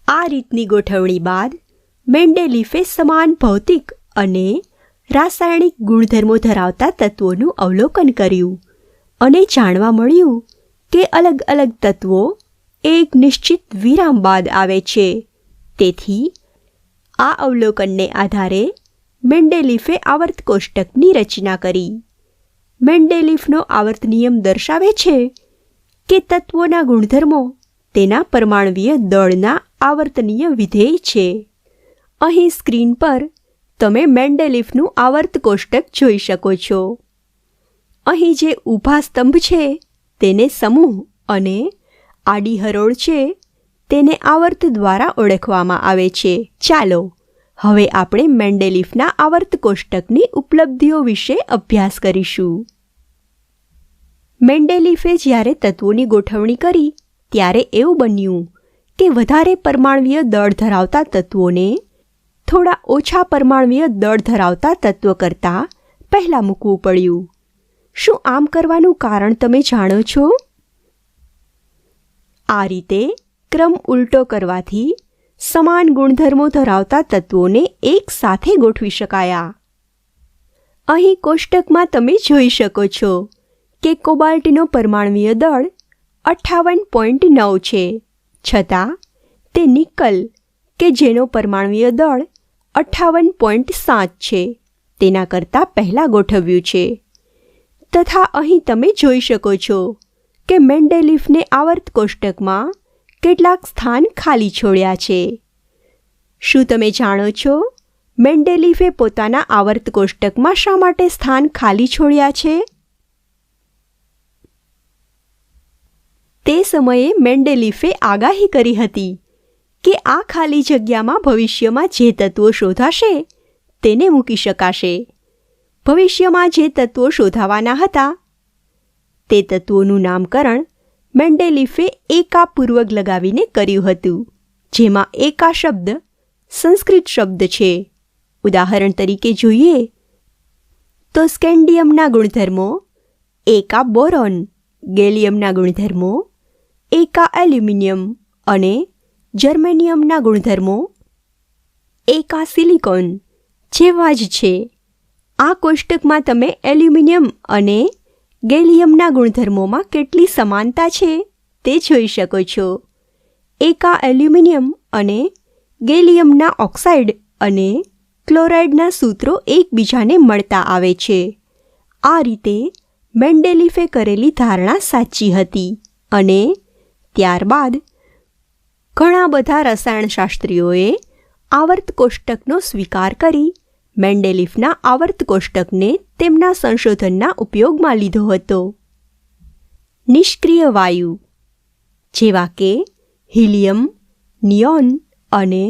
આ રીતની ગોઠવણી બાદ મેન્ડેલિફે સમાન ભૌતિક અને રાસાયણિક ગુણધર્મો ધરાવતા તત્વોનું અવલોકન કર્યું અને જાણવા મળ્યું કે અલગ અલગ તત્વો એક નિશ્ચિત વિરામ બાદ આવે છે. તેથી આ અવલોકનને આધારે મેન્ડેલિફે આવર્ત કોષ્ટકની રચના કરી. મેન્ડેલિફનો આવર્ત નિયમ દર્શાવે છે કે તત્વોના ગુણધર્મો તેના પરમાણ્વીય દળના આવર્તનીય વિધેય છે. અહીં સ્ક્રીન પર તમે મેન્ડેલિફનું આવર્ત કોષ્ટક જોઈ શકો છો. અહીં જે ઊભા સ્તંભ છે તેને સમૂહ અને આડી હરોળ છે તેને આવર્ત દ્વારા ઓળખવામાં આવે છે. ચાલો હવે આપણે મેન્ડેલિફના આવર્ત કોષ્ટકની ઉપલબ્ધિઓ વિશે અભ્યાસ કરીશું. મેન્ડેલિફે જ્યારે તત્વોની ગોઠવણી કરી ત્યારે એવું બન્યું કે વધારે પરમાણ્વીય દળ ધરાવતા તત્વોને થોડા ઓછા પરમાણ્વીય દળ ધરાવતા તત્વ કરતાં પહેલાં મૂકવું પડ્યું. શું આમ કરવાનું કારણ તમે જાણો છો? આ રીતે ક્રમ ઉલટો કરવાથી સમાન ગુણધર્મો ધરાવતા તત્વોને એક સાથે ગોઠવી શકાયા. અહીં કોષ્ટકમાં તમે જોઈ શકો છો કે કોબાલ્ટનો પરમાણ્વીય દળ 58.9 છે, છતાં તે નિકલ કે જેનો પરમાણ્વીય દળ 58.7 છે તેના કરતાં પહેલાં ગોઠવ્યું છે. તથા અહીં તમે જોઈ શકો છો કે મેન્ડેલિફને આવર્ત કોષ્ટકમાં કેટલાક સ્થાન ખાલી છોડ્યા છે. શું તમે જાણો છો મેન્ડેલિફે પોતાના આવર્ત કોષ્ટકમાં શા માટે સ્થાન ખાલી છોડ્યા છે? તે સમયે મેન્ડેલિફે આગાહી કરી હતી કે આ ખાલી જગ્યામાં ભવિષ્યમાં જે તત્વો શોધાશે તેને મૂકી શકાશે. ભવિષ્યમાં જે તત્વો શોધાવાના હતા તે તત્વોનું નામકરણ મેન્ડેલિફે એકા પૂર્વક લગાવીને કર્યું હતું, જેમાં એકા શબ્દ સંસ્કૃત શબ્દ છે. ઉદાહરણ તરીકે જોઈએ તો સ્કેન્ડિયમના ગુણધર્મો એકા બોરોન, ગેલિયમના ગુણધર્મો એકા એલ્યુમિનિયમ અને જર્મેનિયમના ગુણધર્મો એકા સિલિકોન જેવા જ છે. આ કોષ્ટકમાં તમે એલ્યુમિનિયમ અને ગેલિયમના ગુણધર્મોમાં કેટલી સમાનતા છે તે જોઈ શકો છો. એકા એલ્યુમિનિયમ અને ગેલિયમના ઓક્સાઇડ અને ક્લોરાઇડના સૂત્રો એકબીજાને મળતા આવે છે. આ રીતે મેન્ડેલિફે કરેલી ધારણા સાચી હતી અને ત્યારબાદ ઘણા બધા રસાયણશાસ્ત્રીઓએ આવર્ત કોષ્ટકનો સ્વીકાર કરી મેન્ડેલિફના આવર્ત કોષ્ટકને તેમના સંશોધનના ઉપયોગમાં લીધો હતો. નિષ્ક્રિય વાયુ જેવા કે હિલિયમ, નિયોન અને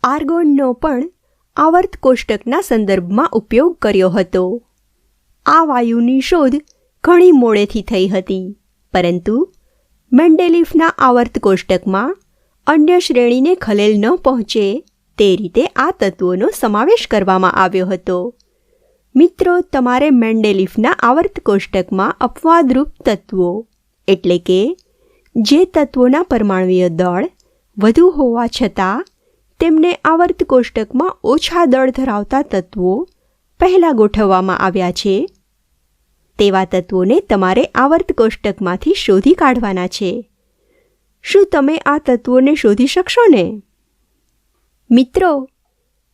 આર્ગોનનો પણ આવર્ત કોષ્ટકના સંદર્ભમાં ઉપયોગ કર્યો હતો. આ વાયુની શોધ ઘણી મોડેથી થઈ હતી, પરંતુ મેન્ડેલીફના આવર્ત કોષ્ટકમાં અન્ય શ્રેણીને ખલેલ ન પહોંચે તે રીતે આ તત્વોનો સમાવેશ કરવામાં આવ્યો હતો. મિત્રો, તમારે મેન્ડેલીફના આવર્ત કોષ્ટકમાં અપવાદરૂપ તત્વો એટલે કે જે તત્વોના પરમાણુય દળ વધુ હોવા છતાં તેમને આવર્ત કોષ્ટકમાં ઓછા દળ ધરાવતા તત્વો પહેલાં ગોઠવવામાં આવ્યા છે તેવા તત્વોને તમારે આવર્ત કોષ્ટકમાંથી શોધી કાઢવાના છે. શું તમે આ તત્વોને શોધી શકશો ને? મિત્રો,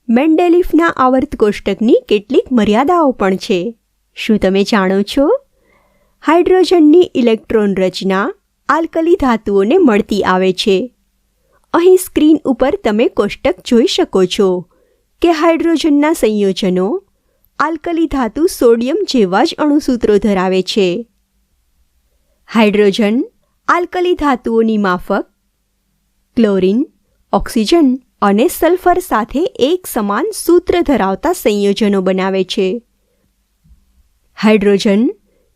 મેન્ડેલીફના આવર્ત કોષ્ટકની કેટલીક મર્યાદાઓ પણ છે. શું તમે જાણો છો? હાઇડ્રોજનની ઇલેક્ટ્રોન રચના આલ્કલી ધાતુઓને મળતી આવે છે. અહીં સ્ક્રીન ઉપર તમે કોષ્ટક જોઈ શકો છો કે હાઇડ્રોજનના સંયોજનો આલ્કલી ધાતુ સોડિયમ જેવા જ અણુસૂત્રો ધરાવે છે. હાઇડ્રોજન આલ્કલી ધાતુઓની માફક ક્લોરીન, ઓક્સિજન અને સલ્ફર સાથે એક સમાન સૂત્ર ધરાવતા સંયોજનો બનાવે છે. હાઇડ્રોજન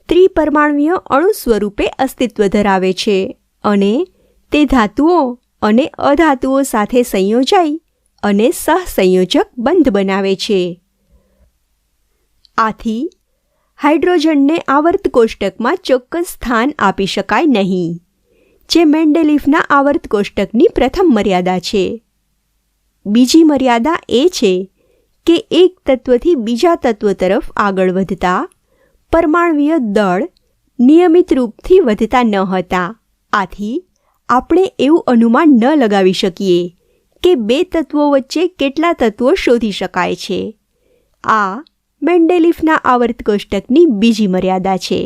ત્રિપરમાણુય અણુ સ્વરૂપે અસ્તિત્વ ધરાવે છે અને તે ધાતુઓ અને અધાતુઓ સાથે સંયોજાઈ અને સહસંયોજક બંધ બનાવે છે. આથી હાઇડ્રોજનને આવર્ત કોષ્ટકમાં ચોક્કસ સ્થાન આપી શકાય નહીં, જે મેન્ડેલીફના આવર્ત કોષ્ટકની પ્રથમ મર્યાદા છે. બીજી મર્યાદા એ છે કે એક તત્વથી બીજા તત્વ તરફ આગળ વધતા પરમાણુય દળ નિયમિત રૂપથી વધતા ન હતા. આથી આપણે એવું અનુમાન ન લગાવી શકીએ કે બે તત્વો વચ્ચે કેટલા તત્વો શોધી શકાય છે. આ મેન્ડેલીફના આવર્ત કોષ્ટકની બીજી મર્યાદા છે.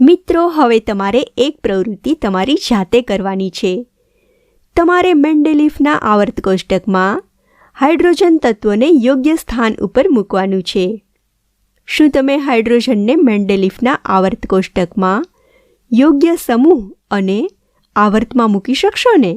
મિત્રો, હવે તમારે એક પ્રવૃત્તિ તમારી જાતે કરવાની છે. તમારે મેન્ડેલીફના આવર્ત કોષ્ટકમાં હાઇડ્રોજન તત્વને યોગ્ય સ્થાન ઉપર મૂકવાનું છે. શું તમે હાઇડ્રોજનને મેન્ડેલીફના આવર્ત કોષ્ટકમાં યોગ્ય સમૂહ અને આવર્તમાં મૂકી શકશો ને?